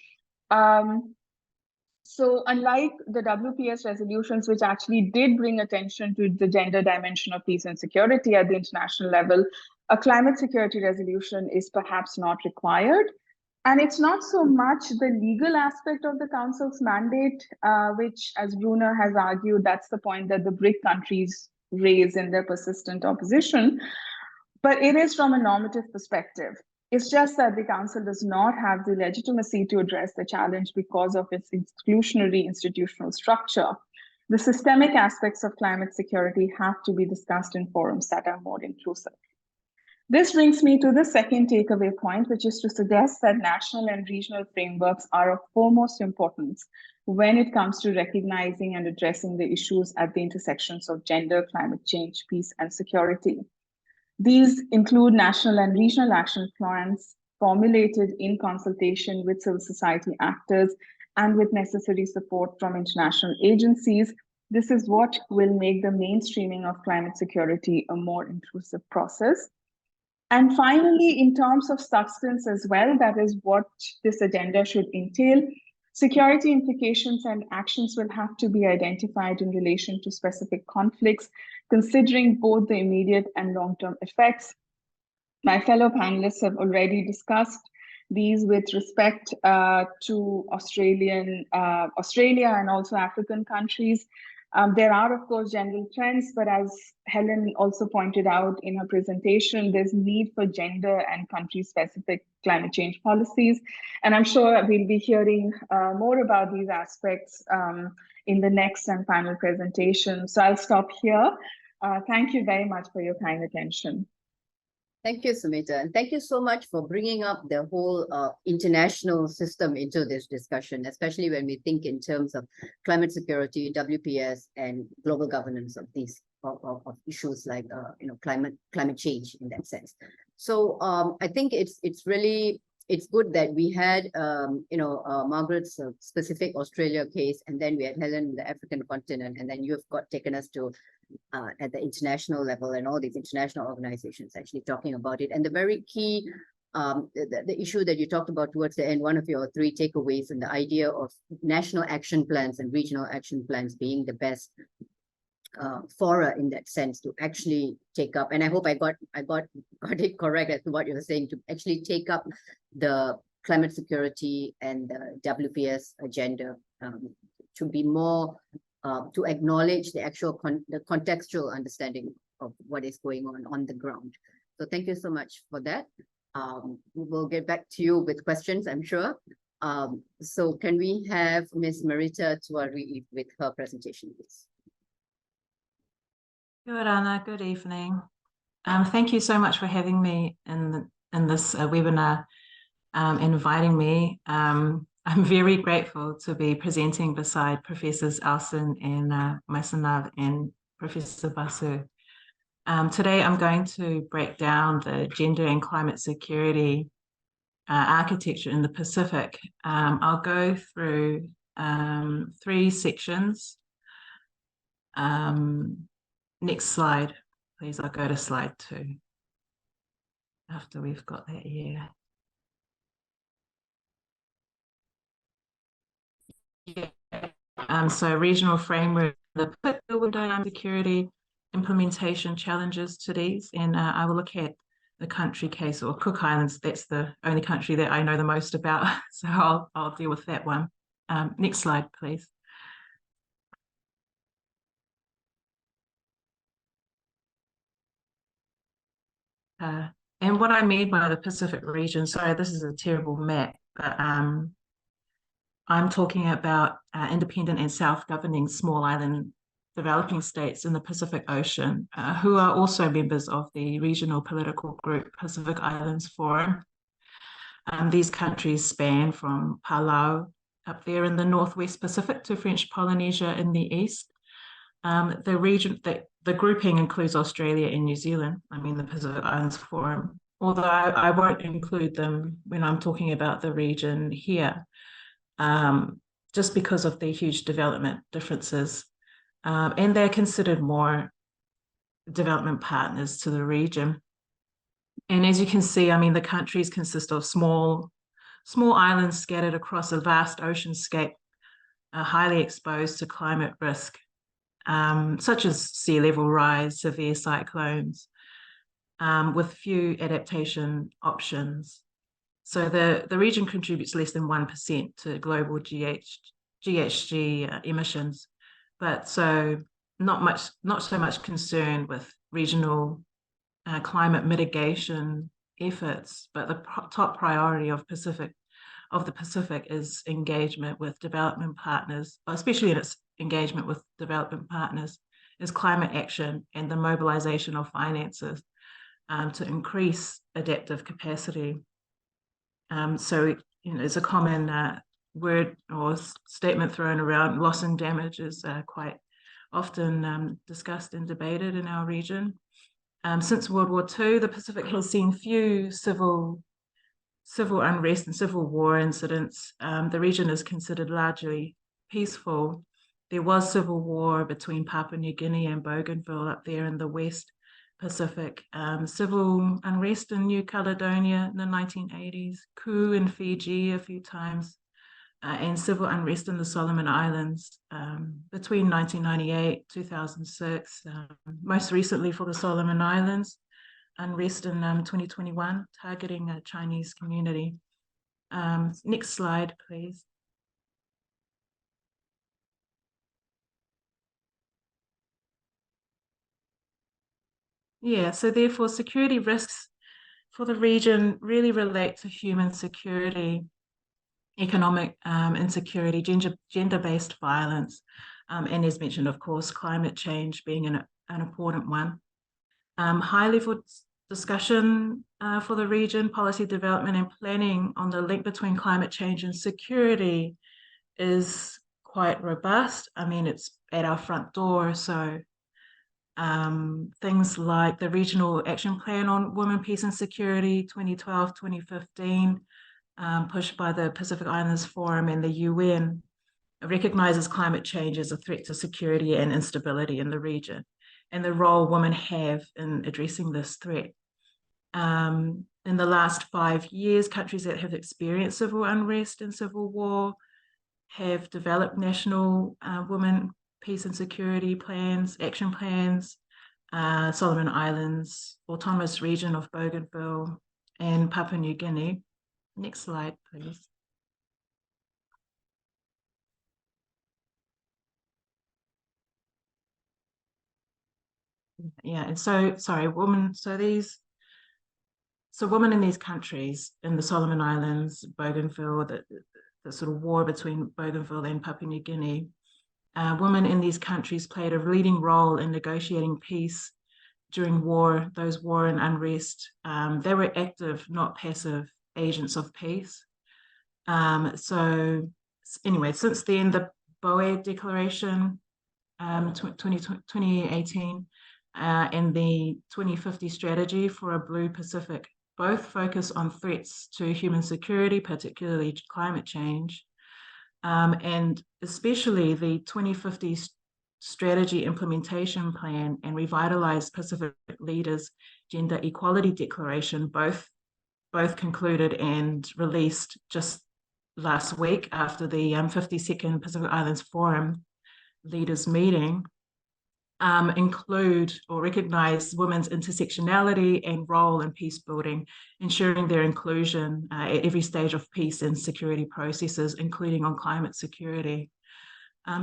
Speaker 4: So unlike the WPS resolutions, which actually did bring attention to the gender dimension of peace and security at the international level, a climate security resolution is perhaps not required. And it's not so much the legal aspect of the Council's mandate, which, as Bruna has argued, that's the point that the BRIC countries raise in their persistent opposition, but it is from a normative perspective. It's just that the Council does not have the legitimacy to address the challenge because of its exclusionary institutional structure. The systemic aspects of climate security have to be discussed in forums that are more inclusive. This brings me to the second takeaway point, which is to suggest that national and regional frameworks are of foremost importance when it comes to recognizing and addressing the issues at the intersections of gender, climate change, peace, and security. These include national and regional action plans formulated in consultation with civil society actors and with necessary support from international agencies. This is what will make the mainstreaming of climate security a more inclusive process. And finally, in terms of substance as well, that is what this agenda should entail. Security implications and actions will have to be identified in relation to specific conflicts, considering both the immediate and long-term effects. My fellow panelists have already discussed these with respect to Australia and also African countries. There are, of course, general trends, but as Helen also pointed out in her presentation, there's need for gender and country-specific climate change policies. And I'm sure we'll be hearing more about these aspects in the next and final presentation. So I'll stop here. Thank you very much for your kind attention.
Speaker 1: Thank you, Sumita, and thank you so much for bringing up the whole international system into this discussion, especially when we think in terms of climate security, WPS, and global governance of these of issues like climate change in that sense. So I think it's good that we had Margaret's specific Australia case, and then we had Helen in the African continent, and then you've taken us to at the international level and all these international organizations actually talking about it. And the very key, the issue that you talked about towards the end, one of your three takeaways, and the idea of national action plans and regional action plans being the best fora in that sense to actually take up. And I hope I got it correct as to what you were saying, to actually take up the climate security and the WPS agenda to be more to acknowledge the actual the contextual understanding of what is going on the ground. So thank you so much for that. We will get back to you with questions, I'm sure. So can we have Ms. Marita Tuari with her presentation, please?
Speaker 5: Good, Anna. Good evening. Thank you so much for having me in this webinar, inviting me. I'm very grateful to be presenting beside Professors Alson and Maisanav and Professor Basu. Today, I'm going to break down the gender and climate security architecture in the Pacific. I'll go through 3 sections. Next slide, please. I'll go to slide 2 after we've got that here. So regional framework, the dynamic security implementation challenges to these, and I will look at the country case, or Cook Islands. That's the only country that I know the most about, so I'll deal with that one. Next slide, please. And what I mean by the Pacific region, sorry, this is a terrible map, but I'm talking about independent and self-governing small island developing states in the Pacific Ocean, who are also members of the regional political group Pacific Islands Forum. These countries span from Palau up there in the Northwest Pacific to French Polynesia in the east. The grouping includes Australia and New Zealand, the Pacific Islands Forum, although I won't include them when I'm talking about the region here, just because of the huge development differences. And they're considered more development partners to the region. And as you can see, the countries consist of small islands scattered across a vast oceanscape, highly exposed to climate risk, such as sea level rise, severe cyclones, with few adaptation options. So the region contributes less than 1% to global GHG emissions, but so not so much concern with regional climate mitigation efforts. But the top priority of the Pacific is engagement with development partners, especially in its engagement with development partners, is climate action and the mobilization of finances to increase adaptive capacity. So, there's a common word or statement thrown around. Loss and damage is quite often discussed and debated in our region. Since World War II, the Pacific has seen few civil unrest and civil war incidents. The region is considered largely peaceful. There was civil war between Papua New Guinea and Bougainville up there in the West Pacific, civil unrest in New Caledonia in the 1980s, coup in Fiji a few times, and civil unrest in the Solomon Islands between 1998, 2006, most recently for the Solomon Islands, unrest in 2021, targeting a Chinese community. Next slide, please. Yeah, so therefore security risks for the region really relate to human security, economic insecurity, gender-based violence, and as mentioned, of course, climate change being an important one. High-level discussion for the region, policy development and planning on the link between climate change and security is quite robust. I mean, it's at our front door, so things like the Regional Action Plan on Women, Peace and Security 2012-2015, pushed by the Pacific Islands Forum and the UN, recognizes climate change as a threat to security and instability in the region, and the role women have in addressing this threat. In the last 5 years, countries that have experienced civil unrest and civil war have developed national women, peace and security plans, action plans. Solomon Islands, Autonomous Region of Bougainville, and Papua New Guinea. Next slide, please. Yeah, and so, sorry, women, women in these countries, in the Solomon Islands, Bougainville, the sort of war between Bougainville and Papua New Guinea, women in these countries played a leading role in negotiating peace during those war and unrest. They were active, not passive agents of peace. So anyway, since then, the BOE Declaration 2018 and the 2050 Strategy for a Blue Pacific both focus on threats to human security, particularly climate change, and especially the 2050 Strategy Implementation Plan and Revitalized Pacific Leaders Gender Equality Declaration both concluded and released just last week after the 52nd Pacific Islands Forum leaders meeting, include or recognize women's intersectionality and role in peace building, ensuring their inclusion at every stage of peace and security processes, including on climate security.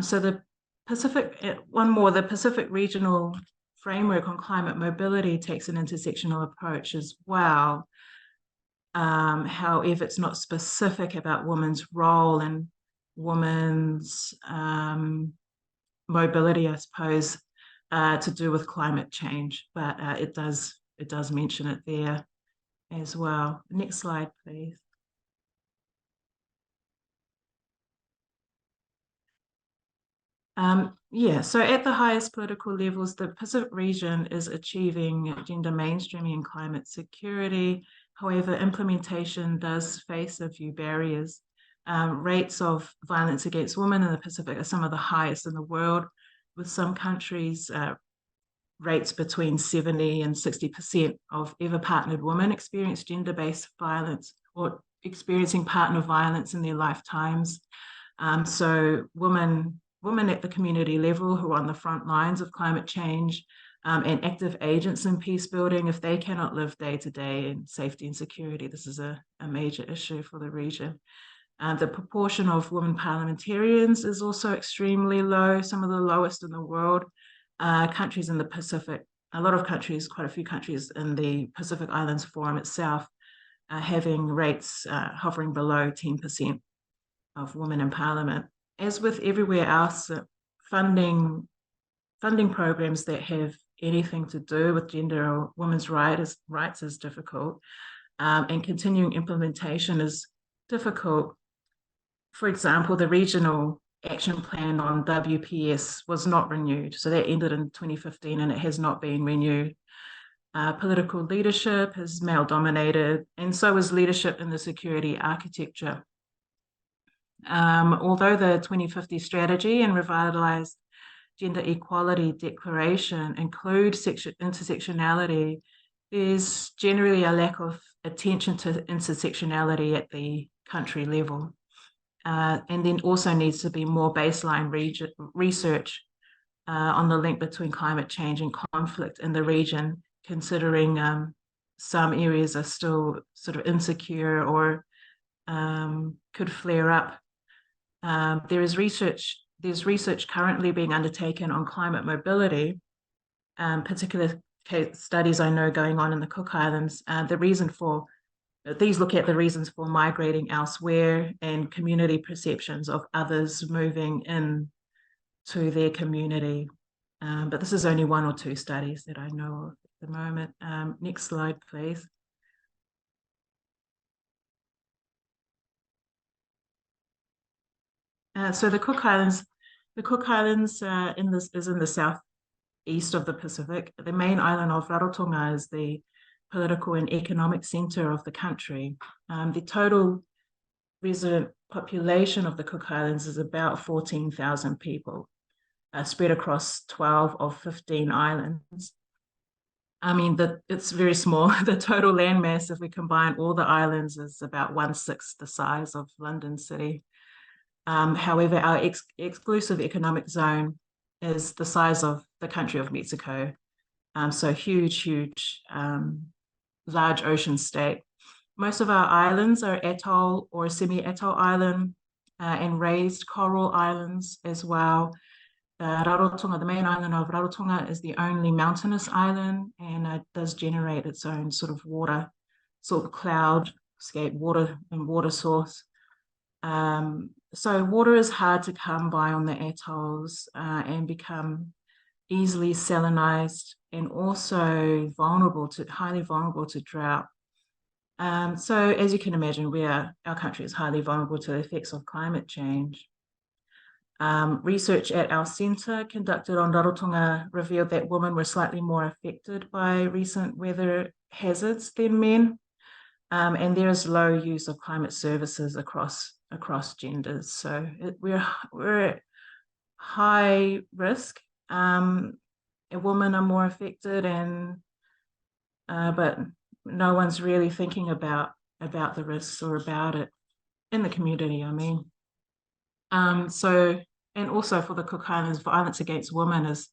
Speaker 5: So the Pacific Regional Framework on Climate Mobility takes an intersectional approach as well. However, it's not specific about women's role and women's mobility, I suppose, to do with climate change, but it does mention it there as well. Next slide, please. Yeah, so at the highest political levels, the Pacific region is achieving gender mainstreaming and climate security. However, implementation does face a few barriers. Rates of violence against women in the Pacific are some of the highest in the world, with some countries rates between 70 and 60% of ever partnered women experience gender-based violence or experiencing partner violence in their lifetimes. So women at the community level who are on the front lines of climate change and active agents in peace building, if they cannot live day to day in safety and security, this is a major issue for the region. The proportion of women parliamentarians is also extremely low, some of the lowest in the world. Countries in the Pacific, a lot of countries, quite a few countries in the Pacific Islands Forum itself are having rates hovering below 10% of women in parliament. As with everywhere else, funding programs that have anything to do with gender or women's rights is difficult, and continuing implementation is difficult. For example, the regional action plan on WPS was not renewed. So that ended in 2015 and it has not been renewed. Political leadership is male dominated, and so is leadership in the security architecture. Although the 2050 strategy and revitalized gender equality declaration include intersectionality, there's generally a lack of attention to intersectionality at the country level. And then also needs to be more baseline research on the link between climate change and conflict in the region, considering some areas are still sort of insecure or could flare up. There's research currently being undertaken on climate mobility, particular case studies I know going on in the Cook Islands. These look at the reasons for migrating elsewhere and community perceptions of others moving in to their community. But this is only 1 or 2 studies that I know of at the moment. Next slide, please. So the Cook Islands is in the southeast of the Pacific. The main island of Rarotonga is the political and economic center of the country. The total resident population of the Cook Islands is about 14,000 people, spread across 12 of 15 islands. I mean, it's very small. The total landmass, if we combine all the islands, is about 1/6 the size of London City. However, our exclusive economic zone is the size of the country of Mexico. So huge, large ocean state. Most of our islands are atoll or semi-atoll island and raised coral islands as well. Rarotonga, the main island of Rarotonga, is the only mountainous island, and it does generate its own sort of water, sort of cloudscape water source. So water is hard to come by on the atolls and become easily salinized and also highly vulnerable to drought. So as you can imagine, our country is highly vulnerable to the effects of climate change. Research at our centre conducted on Rarotonga revealed that women were slightly more affected by recent weather hazards than men. And there is low use of climate services across genders. So we're at high risk. Women are more affected, but no one's really thinking about the risks or about it in the community, I mean. And also for the Cook Islands, violence against women is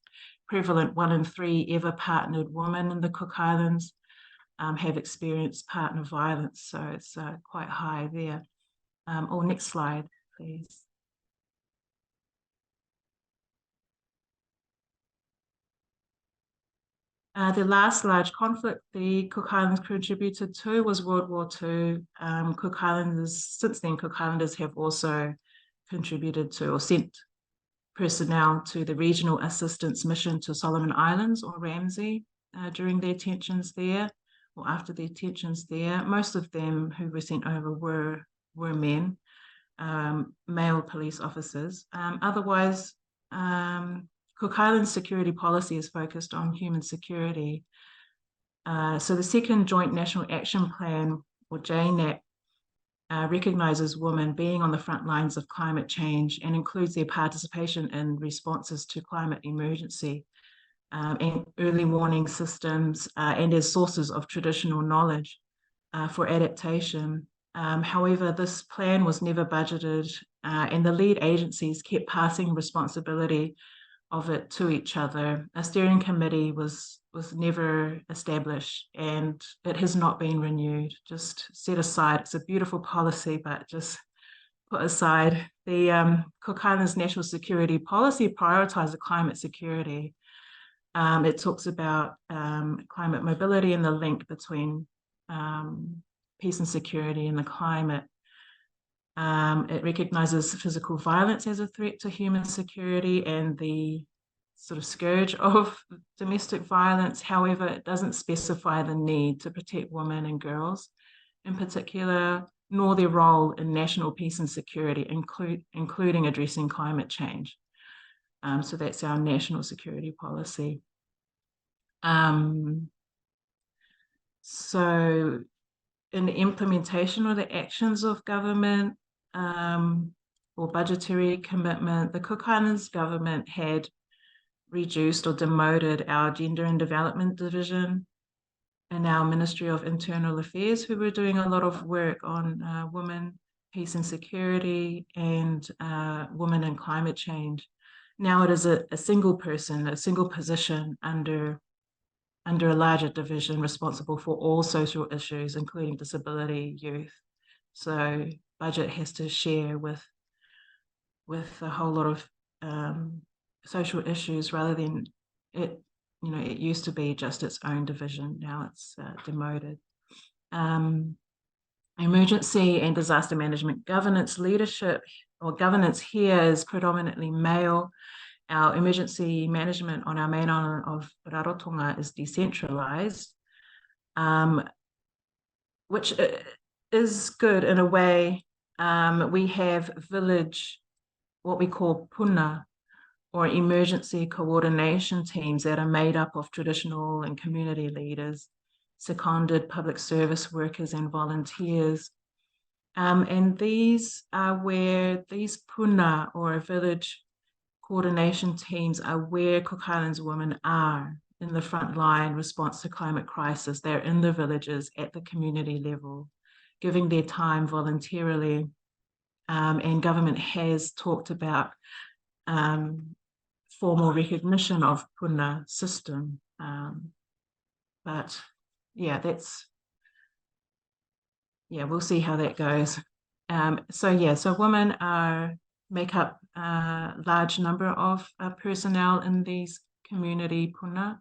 Speaker 5: prevalent. 1 in 3 ever partnered women in the Cook Islands have experienced partner violence, so it's quite high there. Next slide, please. The last large conflict the Cook Islands contributed to was World War II. Since then, Cook Islanders have also contributed to or sent personnel to the Regional Assistance Mission to Solomon Islands, or RAMSI, during their tensions there, or after their tensions there. Most of them who were sent over were men, male police officers. Otherwise, Cook Islands security policy is focused on human security. So the second Joint National Action Plan, or JNAP, recognises women being on the front lines of climate change and includes their participation in responses to climate emergency and early warning systems and as sources of traditional knowledge for adaptation. However, this plan was never budgeted and the lead agencies kept passing responsibility of it to each other. A steering committee was never established and it has not been renewed, just set aside. It's a beautiful policy, but just put aside. The Cook Islands National Security Policy prioritizes climate security. It talks about climate mobility and the link between peace and security and the climate. It recognizes physical violence as a threat to human security and the sort of scourge of domestic violence. However, it doesn't specify the need to protect women and girls in particular, nor their role in national peace and security, including addressing climate change. So that's our national security policy. So in the implementation or the actions of government or budgetary commitment, the Cook Islands government had reduced or demoted our Gender and Development Division in our Ministry of Internal Affairs, who were doing a lot of work on women, peace and security, and women and climate change. Now it is a single person, a single position under a larger division responsible for all social issues, including disability, youth. So budget has to share with a whole lot of social issues rather than it, it used to be just its own division. Now it's demoted. Emergency and disaster management governance leadership or governance here is predominantly male. Our emergency management on our main island of Rarotonga is decentralized, which is good in a way. We have village, what we call puna, or emergency coordination teams that are made up of traditional and community leaders, seconded public service workers and volunteers. And these are where these puna or village coordination teams are where Cook Islands women are in the front line response to climate crisis. They're in the villages at the community level, giving their time voluntarily. And government has talked about formal recognition of puna system. But yeah, we'll see how that goes. So women make up a large number of personnel in these community puna,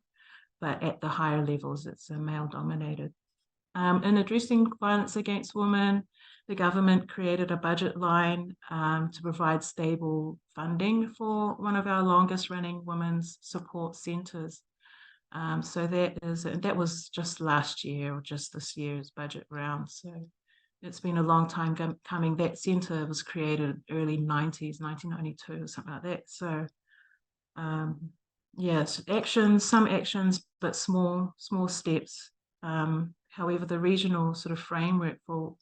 Speaker 5: but at the higher levels, it's male dominated. In addressing violence against women, the government created a budget line to provide stable funding for one of our longest running women's support centres. So that was just last year or just this year's budget round. So it's been a long time coming. That centre was created early 90s, 1992 or something like that. So yes, some actions, but small steps. However, the regional sort of framework for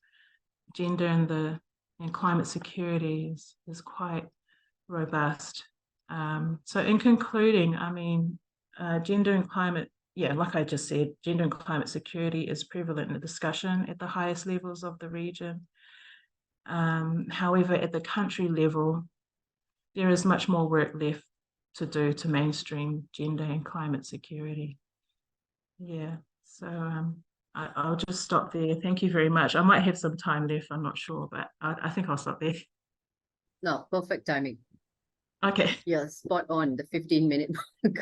Speaker 5: gender and climate security is quite robust. So in concluding, I mean, gender and climate, like I just said, gender and climate security is prevalent in the discussion at the highest levels of the region. However, at the country level, there is much more work left to do to mainstream gender and climate security. Yeah, so I'll just stop there. Thank you very much. I might have some time left, I'm not sure, but I think I'll stop there.
Speaker 1: No, perfect timing.
Speaker 5: Okay.
Speaker 1: Yeah, spot on the 15-minute mark.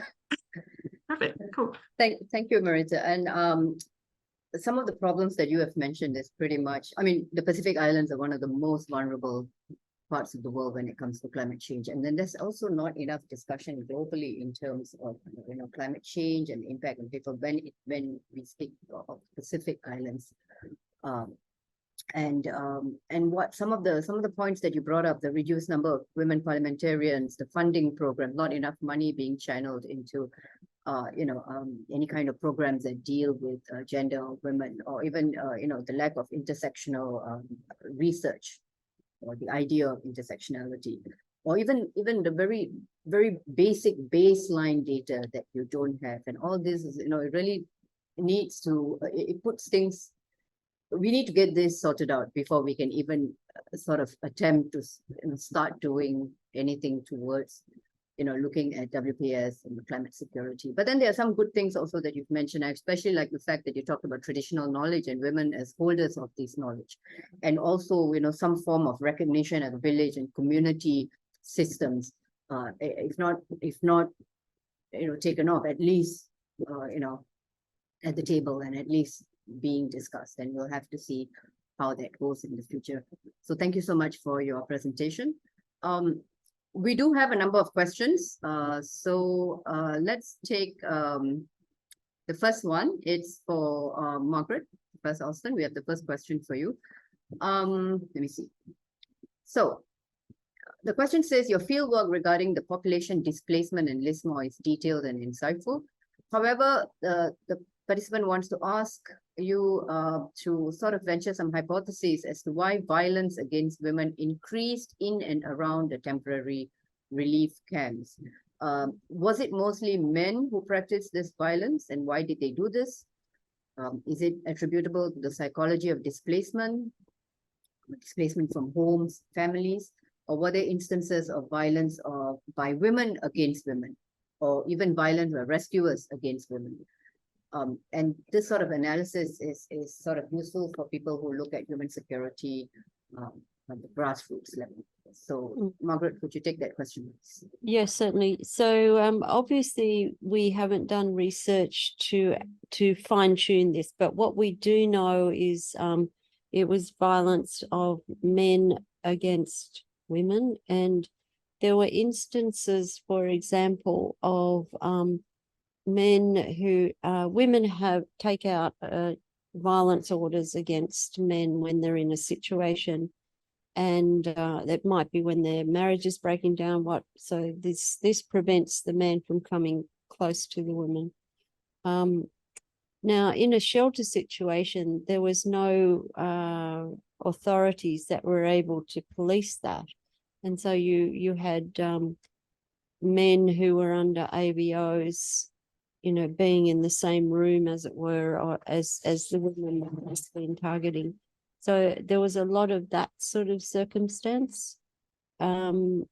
Speaker 5: Perfect, cool.
Speaker 1: Thank you, Marita. And some of the problems that you have mentioned is pretty much, I mean, the Pacific Islands are one of the most vulnerable parts of the world when it comes to climate change. And then there's also not enough discussion globally in terms of climate change and the impact on people when we speak of Pacific Islands. And what some of the points that you brought up, the reduced number of women parliamentarians, the funding program, not enough money being channeled into any kind of programs that deal with gender or women, or even the lack of intersectional research, or the idea of intersectionality, or even the very, very basic baseline data that you don't have. And all this is, it really needs to, it puts things, we need to get this sorted out before we can even sort of attempt to start doing anything towards, looking at WPS and climate security. But then there are some good things also that you've mentioned, especially like the fact that you talked about traditional knowledge and women as holders of this knowledge. And also, some form of recognition at village and community systems, if not, taken off, at least, at the table and at least being discussed. And we'll have to see how that goes in the future. So thank you so much for your presentation. we do have a number of questions. Let's take the first one. It's for Margaret, Professor Austin. We have the first question for you. Let me see. So the question says your fieldwork regarding the population displacement in Lismore is detailed and insightful. However, the participant wants to ask you to sort of venture some hypotheses as to why violence against women increased in and around the temporary relief camps. Was it mostly men who practiced this violence, and why did they do this? Is it attributable to the psychology of displacement from homes, families, or were there instances of violence by women against women, or even violent rescuers against women? And this sort of analysis is sort of useful for people who look at human security at the grassroots level. So, Margaret, could you take that question, please?
Speaker 3: Yes, certainly. So obviously we haven't done research to fine tune this, but what we do know is it was violence of men against women, and there were instances, for example, of men who women have take out violence orders against men when they're in a situation, and that might be when their marriage is breaking down. So this prevents the man from coming close to the woman. Now, in a shelter situation, there was no authorities that were able to police that, and so you had men who were under ABOs, you know, being in the same room, as it were, or as the women that has been targeting. So there was a lot of that sort of circumstance, and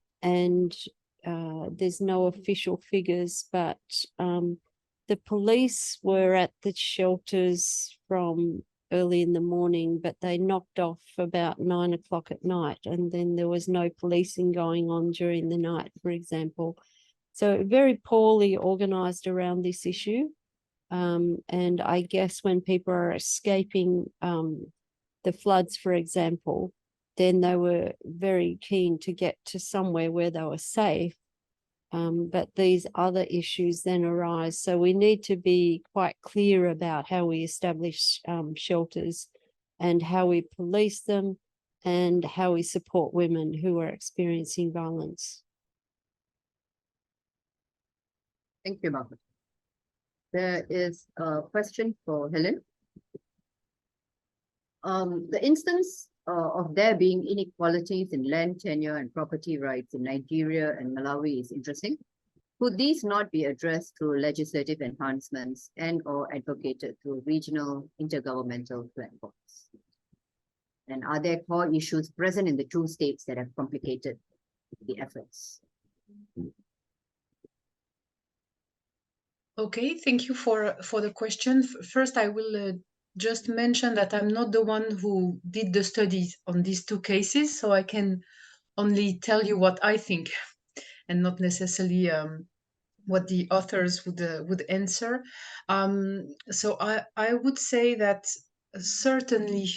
Speaker 3: there's no official figures, but the police were at the shelters from early in the morning, but they knocked off about 9 o'clock at night, and then there was no policing going on during the night, for example. So very poorly organized around this issue. And I guess when people are escaping the floods, for example, then they were very keen to get to somewhere where they were safe. But these other issues then arise. So we need to be quite clear about how we establish shelters and how we police them and how we support women who are experiencing violence.
Speaker 1: Thank you, Margaret. There is a question for Helen. The instance of there being inequalities in land tenure and property rights in Nigeria and Malawi is interesting. Could these not be addressed through legislative enhancements and or advocated through regional intergovernmental platforms? And are there core issues present in the two states that have complicated the efforts?
Speaker 2: Okay, thank you for the question. First, I will just mention that I'm not the one who did the studies on these two cases, so I can only tell you what I think and not necessarily what the authors would answer. So I would say that certainly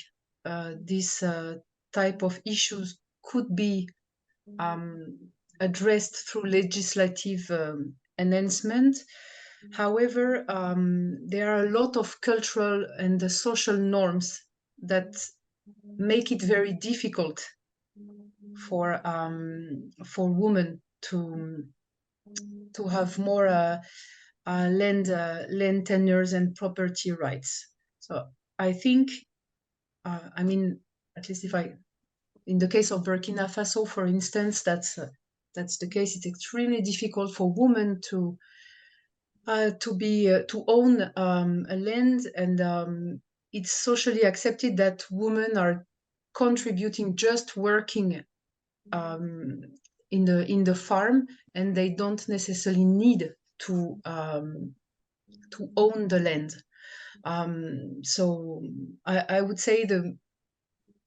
Speaker 2: this type of issues could be addressed through legislative enhancement. However, there are a lot of cultural and social norms that make it very difficult for women to have more land tenures and property rights. So I think, I mean, at least in the case of Burkina Faso, for instance, that's the case. It's extremely difficult for women to own a land, and it's socially accepted that women are contributing just working in the farm, and they don't necessarily need to own the land. So I would say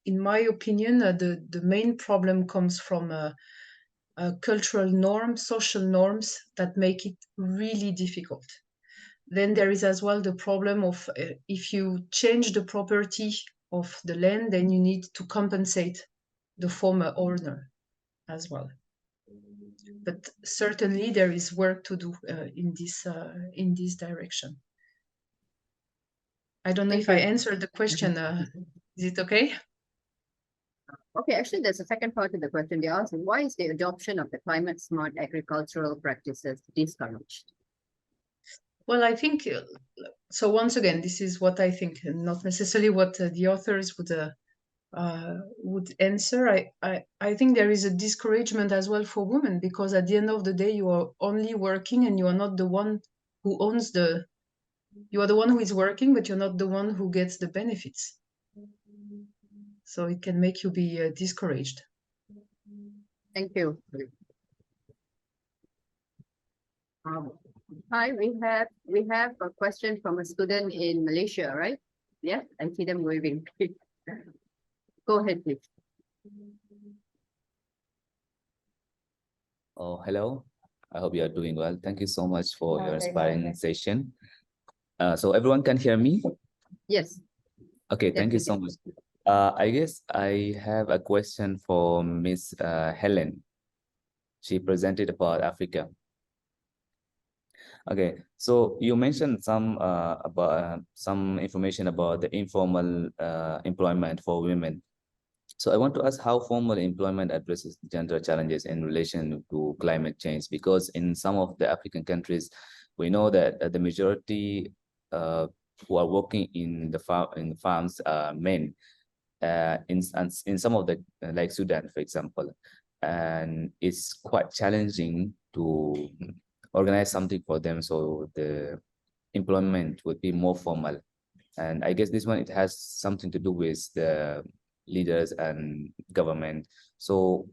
Speaker 2: in my opinion, the main problem comes from cultural norms, social norms that make it really difficult. Then there is as well the problem of if you change the property of the land, then you need to compensate the former owner as well. but certainly there is work to do in this direction. I don't know if I answered the question. Is it okay?
Speaker 1: Okay, actually, there's a second part of the question. They asked, why is the adoption of the climate smart agricultural practices discouraged?
Speaker 2: Well, I think so. Once again, this is what I think, and not necessarily what the authors would answer. I think there is a discouragement as well for women, because at the end of the day, you are only working and you are not the one who owns the. You are the one who is working, but you're not the one who gets the benefits. So it can make you be discouraged.
Speaker 1: Thank you. Hi, we have a question from a student in Malaysia, right? Yeah, I see them waving. Go ahead, please.
Speaker 6: Oh, hello. I hope you are doing well. Thank you so much for your inspiring session. So everyone can hear me?
Speaker 1: Yes.
Speaker 6: Okay, thank you so much. I guess I have a question for Miss Helen. She presented about Africa. Okay, so you mentioned some about some information about the informal employment for women. So I want to ask how formal employment addresses gender challenges in relation to climate change, because in some of the African countries, we know that the majority who are working in the farms are men. In some of the like Sudan, for example, and it's quite challenging to organize something for them so the employment would be more formal. And I guess this one, it has something to do with the leaders and government. So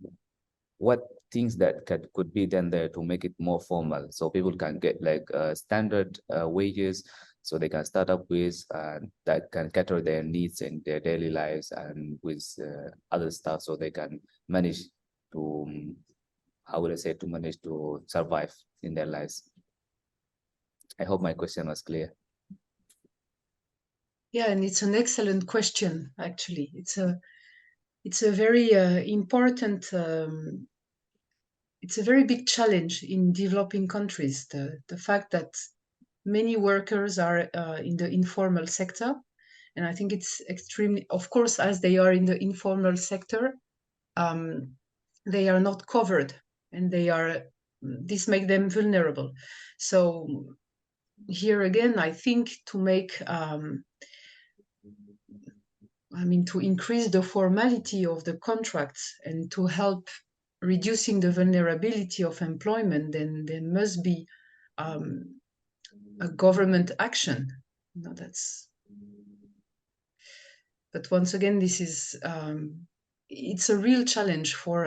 Speaker 6: what things that could be done there to make it more formal, so people can get like standard wages, so they can start up with that can cater their needs in their daily lives, and with other stuff, so they can manage to, how would I say, to manage to survive in their lives. I hope my question was clear.
Speaker 2: Yeah, and it's an excellent question. Actually, it's a very important. It's a very big challenge in developing countries. The fact that many workers are in the informal sector, and I think it's extremely, of course, as they are in the informal sector, they are not covered, and this makes them vulnerable. So here again, I think to make to increase the formality of the contracts and to help reducing the vulnerability of employment, then there must be a government action. But once again, this is it's a real challenge for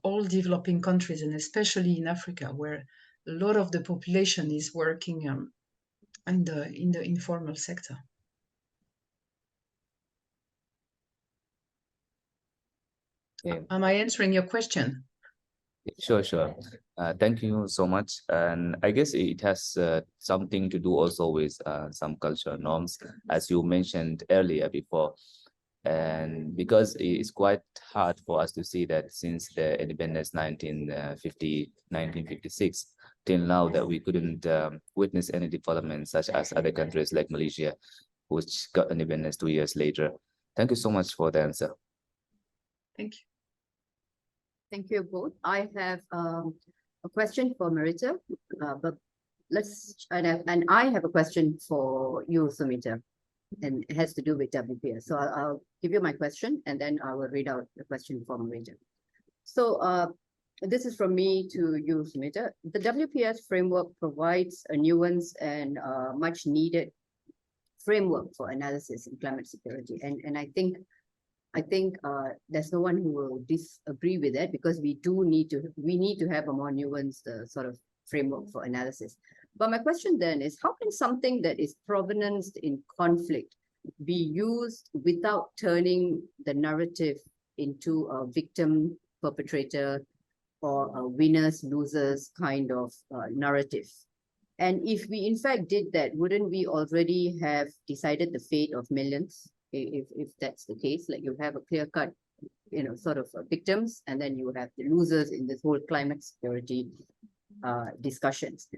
Speaker 2: all developing countries, and especially in Africa, where a lot of the population is working in the informal sector.
Speaker 6: Yeah.
Speaker 2: Am I answering your question?
Speaker 6: Sure. Thank you so much. And I guess it has something to do also with some cultural norms, as you mentioned earlier before. And because it's quite hard for us to see that since the independence 1956 till now, that we couldn't witness any development such as other countries like Malaysia, which got independence 2 years later. Thank you so much for the answer.
Speaker 2: Thank you.
Speaker 1: Thank you both. I have a question for Marita, but and I have a question for you, Sumita, and it has to do with WPS. So I'll give you my question, and then I will read out the question for Marita. So this is from me to you, Sumita. The WPS framework provides a nuanced and much needed framework for analysis in climate security, and I think there's no one who will disagree with that, because we need to have a more nuanced sort of framework for analysis. But my question then is, how can something that is provenanced in conflict be used without turning the narrative into a victim perpetrator or a winners losers kind of narrative? And if we in fact did that, wouldn't we already have decided the fate of millions? If that's the case, like you have a clear-cut sort of victims, and then you have the losers in this whole climate security discussions.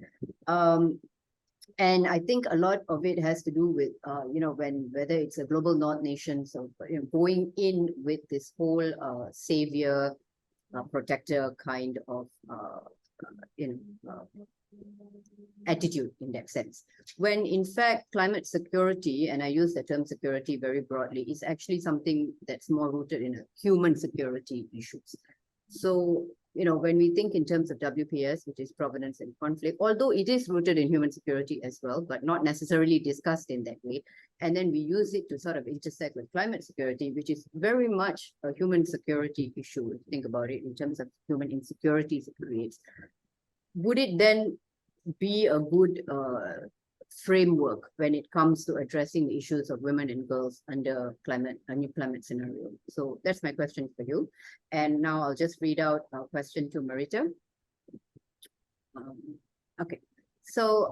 Speaker 1: And I think a lot of it has to do with, whether it's a global North nation, so going in with this whole savior, protector kind of, attitude in that sense. When in fact, climate security, and I use the term security very broadly, is actually something that's more rooted in human security issues. So, when we think in terms of WPS, which is provenance and conflict, although it is rooted in human security as well, but not necessarily discussed in that way. And then we use it to sort of intersect with climate security, which is very much a human security issue, if you think about it, in terms of human insecurities it creates. Would it then be a good framework when it comes to addressing the issues of women and girls under a new climate scenario? So that's my question for you. And now I'll just read out a question to Marita. Okay, so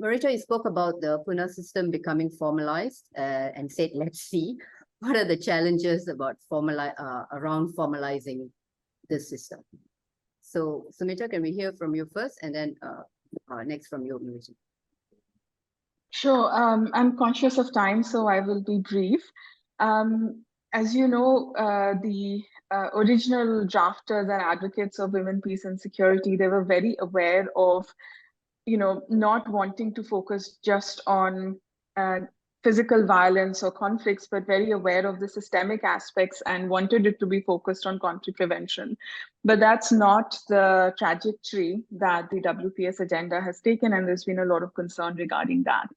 Speaker 1: Marita, you spoke about the Pune system becoming formalized and said, let's see, what are the challenges about around formalizing this system? So Sumita, can we hear from you first, and then next from you, Marita?
Speaker 4: Sure. I'm conscious of time, so I will be brief. As you know, the original drafters and advocates of women, peace, and security, they were very aware of, not wanting to focus just on physical violence or conflicts, but very aware of the systemic aspects and wanted it to be focused on conflict prevention. But that's not the trajectory that the WPS agenda has taken, and there's been a lot of concern regarding that.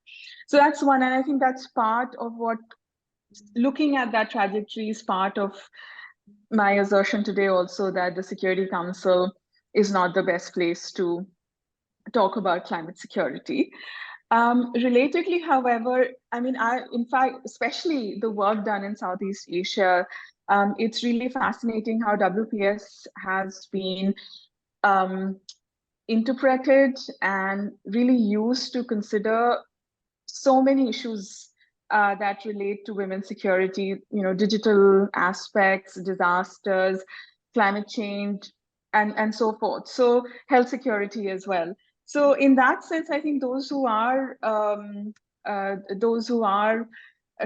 Speaker 4: So that's one, and I think that's part of what, looking at that trajectory is part of my assertion today also, that the Security Council is not the best place to talk about climate security. Relatedly, however, in fact, especially the work done in Southeast Asia, it's really fascinating how WPS has been interpreted and really used to consider so many issues that relate to women's security, digital aspects, disasters, climate change, and so forth. So health security as well. So in that sense, I think those who are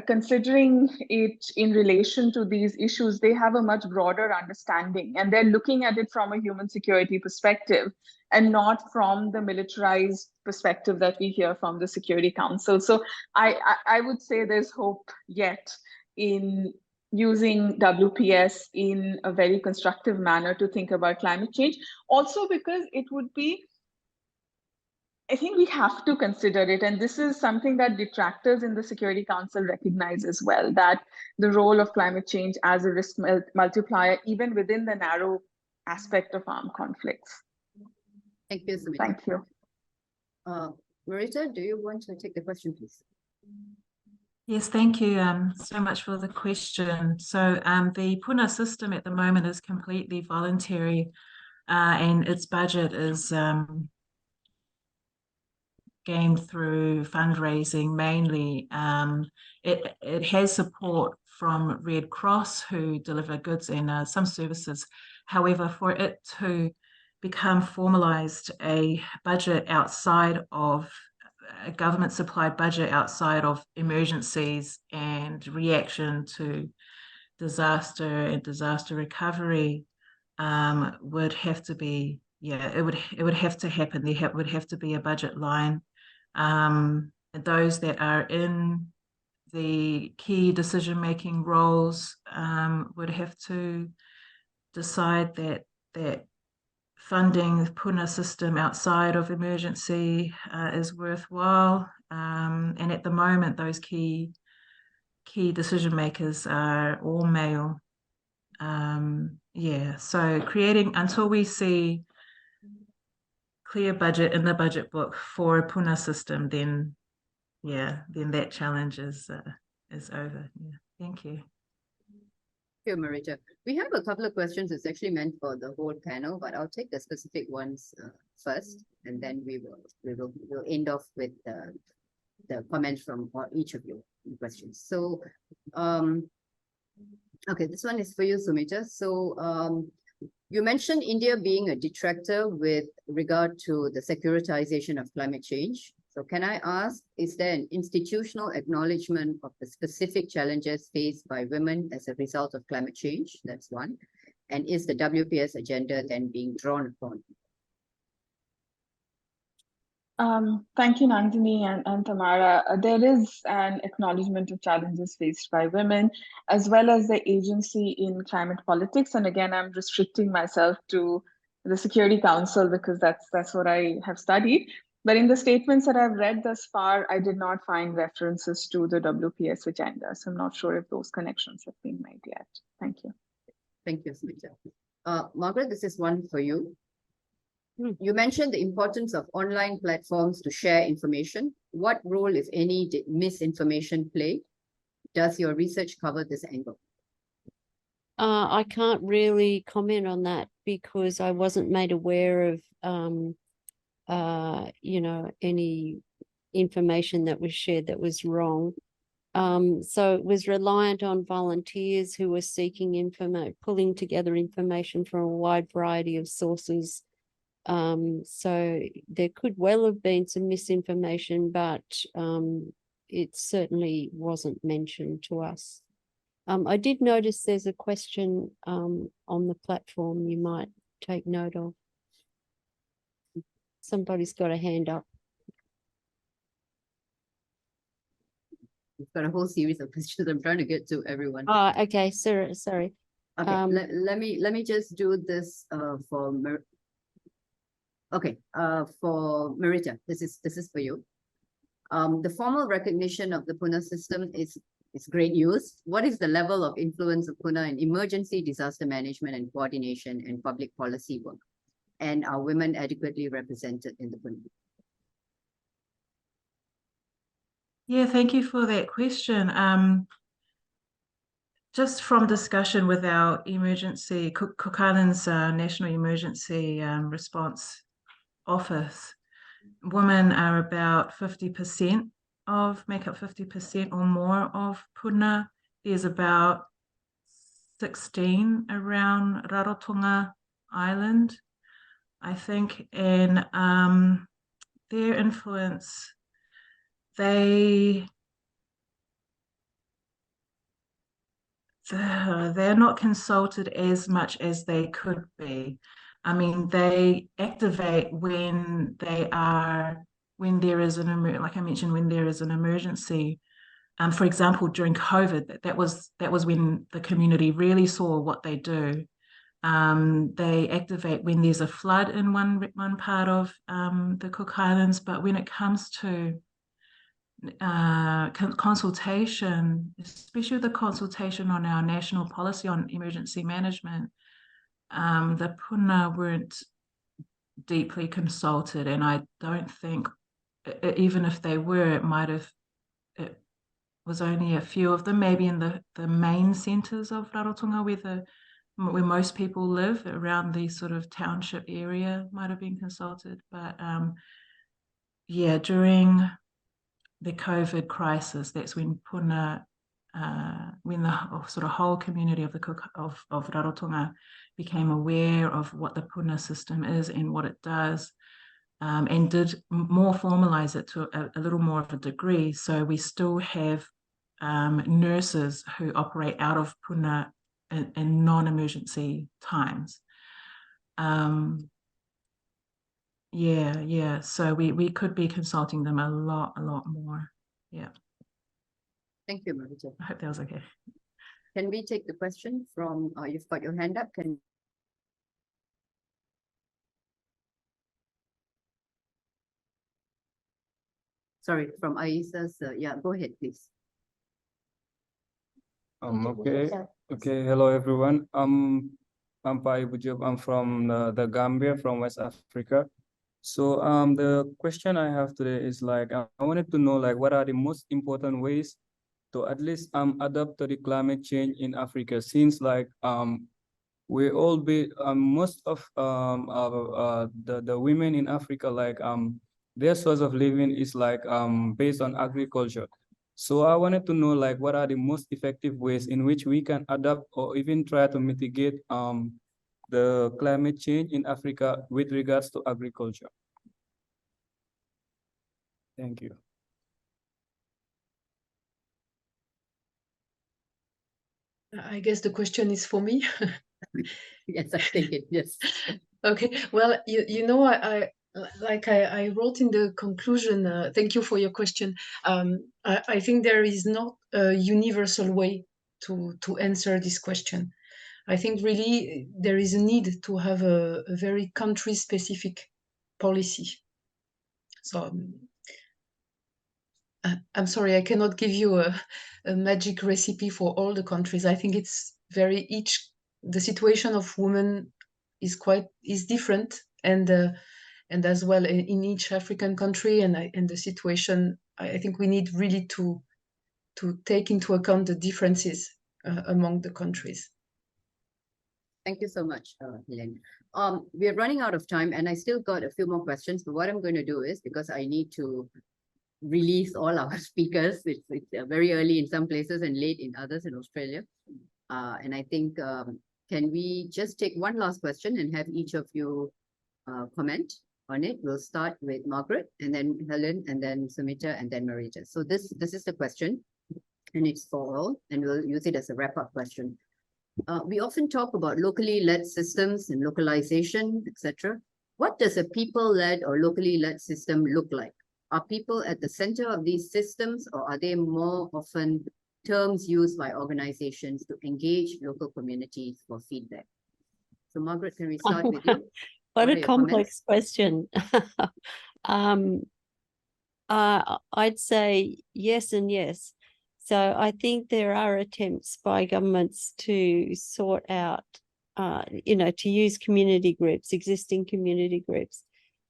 Speaker 4: considering it in relation to these issues, they have a much broader understanding, and they're looking at it from a human security perspective and not from the militarized perspective that we hear from the Security Council. So I would say there's hope yet in using WPS in a very constructive manner to think about climate change. Also because it would be, I think we have to consider it, and this is something that detractors in the Security Council recognize as well, that the role of climate change as a risk multiplier, even within the narrow aspect of armed conflicts.
Speaker 1: Thank you, Sumita.
Speaker 4: Thank you.
Speaker 1: Marita, do you want to take the question, please?
Speaker 5: Yes, thank you so much for the question. So the Pune system at the moment is completely voluntary, and its budget is gained through fundraising mainly. It has support from Red Cross, who deliver goods and some services. However, for it to become formalized, a budget outside of a government supplied budget outside of emergencies and reaction to disaster and disaster recovery would have to be, it would have to happen. There would have to be a budget line. Those that are in the key decision-making roles would have to decide that funding the Pune system outside of emergency is worthwhile. And at the moment, those key decision makers are all male. So creating, until we see clear budget in the budget book for a Pune system, then that challenge is over. Yeah, thank you.
Speaker 1: Thank you, Marita. We have a couple of questions. It's actually meant for the whole panel, but I'll take the specific ones first, and then we'll end off with the comments from each of you questions. So Okay, this one is for you, Sumita. So, you mentioned India being a detractor with regard to the securitization of climate change. So can I ask, is there an institutional acknowledgement of the specific challenges faced by women as a result of climate change? That's one. And is the WPS agenda then being drawn upon?
Speaker 4: Thank you, Nandini and Tamara. There is an acknowledgement of challenges faced by women, as well as the agency in climate politics. And again, I'm restricting myself to the Security Council because that's what I have studied. But in the statements that I've read thus far, I did not find references to the WPS agenda. So I'm not sure if those connections have been made yet. Thank you.
Speaker 1: Thank you, Smita. Margaret, this is one for you.
Speaker 3: Hmm.
Speaker 1: You mentioned the importance of online platforms to share information. What role, if any, did misinformation play? Does your research cover this angle?
Speaker 3: I can't really comment on that because I wasn't made aware of, any information that was shared that was wrong. So it was reliant on volunteers who were seeking information, pulling together information from a wide variety of sources. So there could well have been some misinformation, but it certainly wasn't mentioned to us. I did notice there's a question on the platform you might take note of. Somebody's got a hand up.
Speaker 1: We've got a whole series of questions. I'm trying to get to everyone.
Speaker 3: Oh, okay, sorry.
Speaker 1: Okay, let me just do this for for Marita. This is for you. The formal recognition of the Pune system is great news. What is the level of influence of Pune in emergency disaster management and coordination and public policy work? And are women adequately represented in the Pune?
Speaker 5: Yeah, thank you for that question. Just from discussion with our emergency, Cook Islands National Emergency Response Office, women are about 50% make up 50% or more of Pune. There's about 16 around Rarotonga Island, I think, and their influence, they're not consulted as much as they could be. I mean, they activate when there is like I mentioned, when there is an emergency. For example, during COVID, that was when the community really saw what they do. They activate when there's a flood in one part of the Cook Islands, but when it comes to consultation, especially the consultation on our national policy on emergency management, the Puna weren't deeply consulted, and I don't think, even if they were, it was only a few of them, maybe in the main centres of Rarotonga where most people live, around the sort of township area might have been consulted. But yeah, during the COVID crisis, that's when Puna, when the sort of whole community of Rarotonga became aware of what the Puna system is and what it does, and did more formalize it to a little more of a degree. So we still have nurses who operate out of Puna in non-emergency times. Yeah. So we could be consulting them a lot more. Yeah.
Speaker 1: Thank you, Marita.
Speaker 5: I hope that was okay.
Speaker 1: Can we take the question from, you've got your hand up, sorry, from Aisa's, yeah, go ahead, please.
Speaker 7: Okay. Hello, everyone. I'm Pai Bujub. I'm from the Gambia, from West Africa. So the question I have today is like, I wanted to know like what are the most important ways to at least adapt to the climate change in Africa, since like we all be most of the women in Africa, like their source of living is like based on agriculture. So I wanted to know, like, what are the most effective ways in which we can adapt or even try to mitigate the climate change in Africa with regards to agriculture? Thank you.
Speaker 2: I guess the question is for me.
Speaker 1: Yes, I think it is.
Speaker 2: Okay, well, you know, I wrote in the conclusion, thank you for your question. I think there is not a universal way to answer this question. I think really there is a need to have a very country-specific policy. So I'm sorry, I cannot give you a magic recipe for all the countries. I think it's the situation of women is different, and as well in each African country, and the situation. I think we need really to take into account the differences among the countries.
Speaker 1: Thank you so much, Helen. We're running out of time, and I still got a few more questions. But what I'm going to do is, because I need to release all our speakers, it's very early in some places and late in others in Australia. And I think, can we just take one last question and have each of you comment on it? We'll start with Margaret, and then Helen, and then Sumita, and then Marita. So this is the question, and it's for all, and we'll use it as a wrap-up question. We often talk about locally led systems and localization, etc. What does a people-led or locally led system look like? Are people at the center of these systems, or are they more often terms used by organizations to engage local communities for feedback? So Margaret, can we start with you?
Speaker 3: What a complex question. I'd say yes and yes. So I think there are attempts by governments to sort out, to use community groups, existing community groups.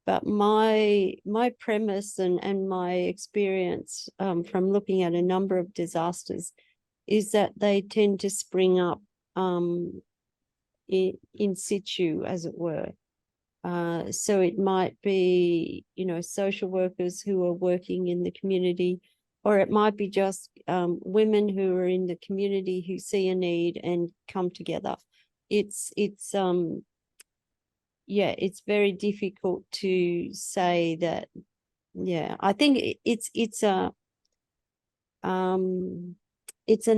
Speaker 3: But my premise and my experience from looking at a number of disasters is that they tend to spring up in situ, as it were. So it might be, social workers who are working in the community, or it might be just women who are in the community who see a need and come together. It's very difficult to say that. Yeah, I think it's an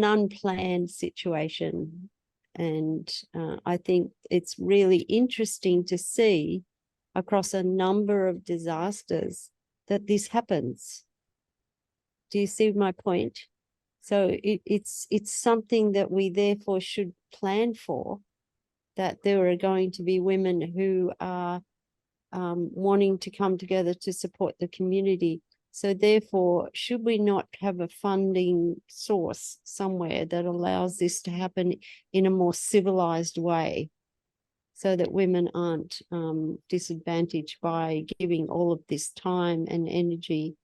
Speaker 3: unplanned situation. And I think it's really interesting to see across a number of disasters that this happens. Do you see my point? So it's something that we therefore should plan for, that there are going to be women who are wanting to come together to support the community. So therefore, should we not have a funding source somewhere that allows this to happen in a more civilized way, so that women aren't disadvantaged by giving all of this time and energy?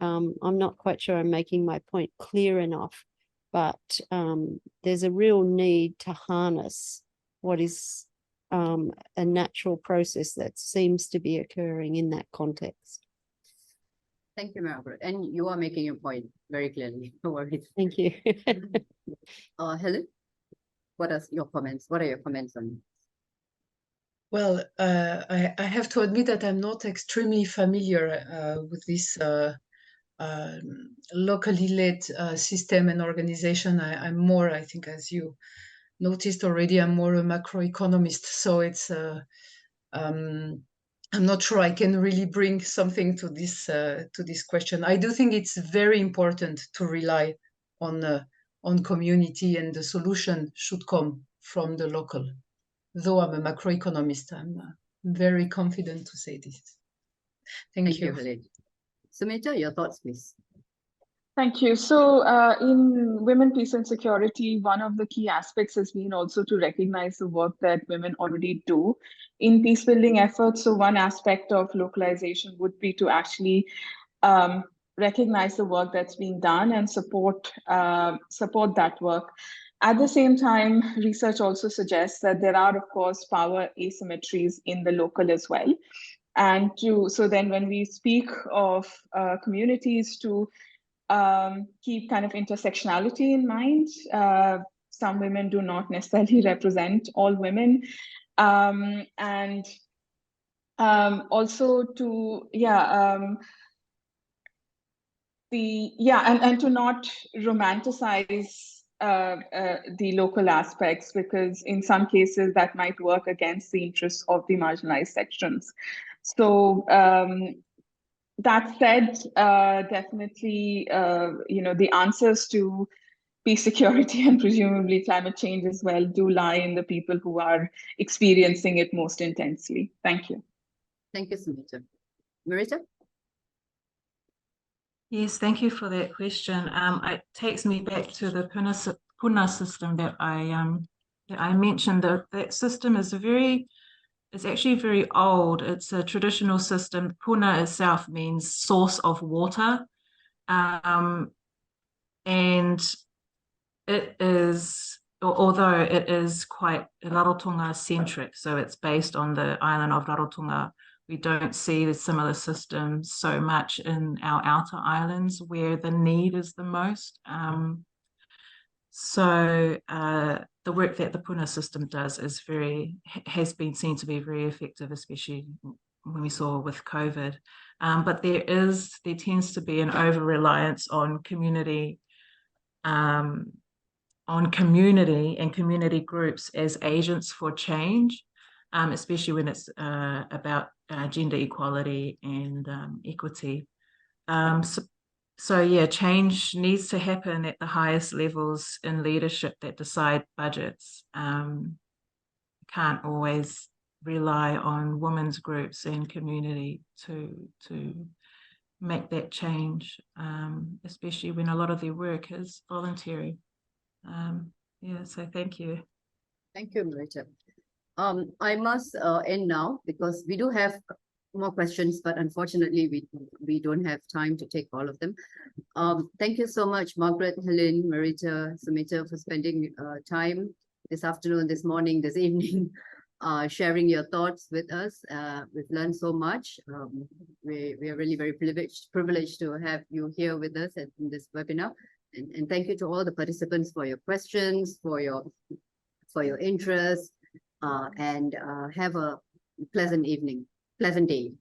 Speaker 3: I'm not quite sure I'm making my point clear enough, but there's a real need to harness what is a natural process that seems to be occurring in that context.
Speaker 1: Thank you, Margaret. And you are making your point very clearly. No worries.
Speaker 3: Thank you.
Speaker 1: Helen, what are your comments? What are your comments on?
Speaker 2: Well, I have to admit that I'm not extremely familiar with this locally led system and organization. I'm more, I think, as you noticed already, I'm more a macroeconomist. So it's I'm not sure I can really bring something to this question. I do think it's very important to rely on community, and the solution should come from the local. Though I'm a macroeconomist, I'm very confident to say this. Thank you.
Speaker 1: Helen. Sumita, your thoughts, please.
Speaker 4: Thank you. So in Women, Peace and Security, one of the key aspects has been also to recognize the work that women already do in peace building efforts. So one aspect of localization would be to actually recognize the work that's being done and support that work. At the same time, research also suggests that there are, of course, power asymmetries in the local as well. And so then when we speak of communities to keep kind of intersectionality in mind. Some women do not necessarily represent all women. And also to, and to not romanticize the local aspects, because in some cases that might work against the interests of the marginalized sections. So that said, definitely, the answers to peace, security, and presumably climate change as well do lie in the people who are experiencing it most intensely. Thank you.
Speaker 1: Thank you, Sumita. Marita?
Speaker 5: Yes, thank you for that question. It takes me back to the Puna system that I mentioned. That system is it's actually very old. It's a traditional system. Puna itself means source of water. And it is, although it is quite Rarotonga centric, so it's based on the island of Rarotonga, we don't see the similar systems so much in our outer islands where the need is the most. So the work that the Puna system does is has been seen to be very effective, especially when we saw with COVID. But there tends to be an over-reliance on community and community groups as agents for change, especially when it's about gender equality and equity. So yeah, change needs to happen at the highest levels in leadership that decide budgets. Can't always rely on women's groups and community to make that change, especially when a lot of their work is voluntary. So thank you.
Speaker 1: Thank you, Marita. I must end now because we do have more questions, but unfortunately we don't have time to take all of them. Thank you so much, Margaret, Helen, Marita, Sumita, for spending time this afternoon, this morning, this evening, sharing your thoughts with us. We've learned so much. We are really very privileged to have you here with us in this webinar. And thank you to all the participants for your questions, for your interest, and have a pleasant evening, pleasant day.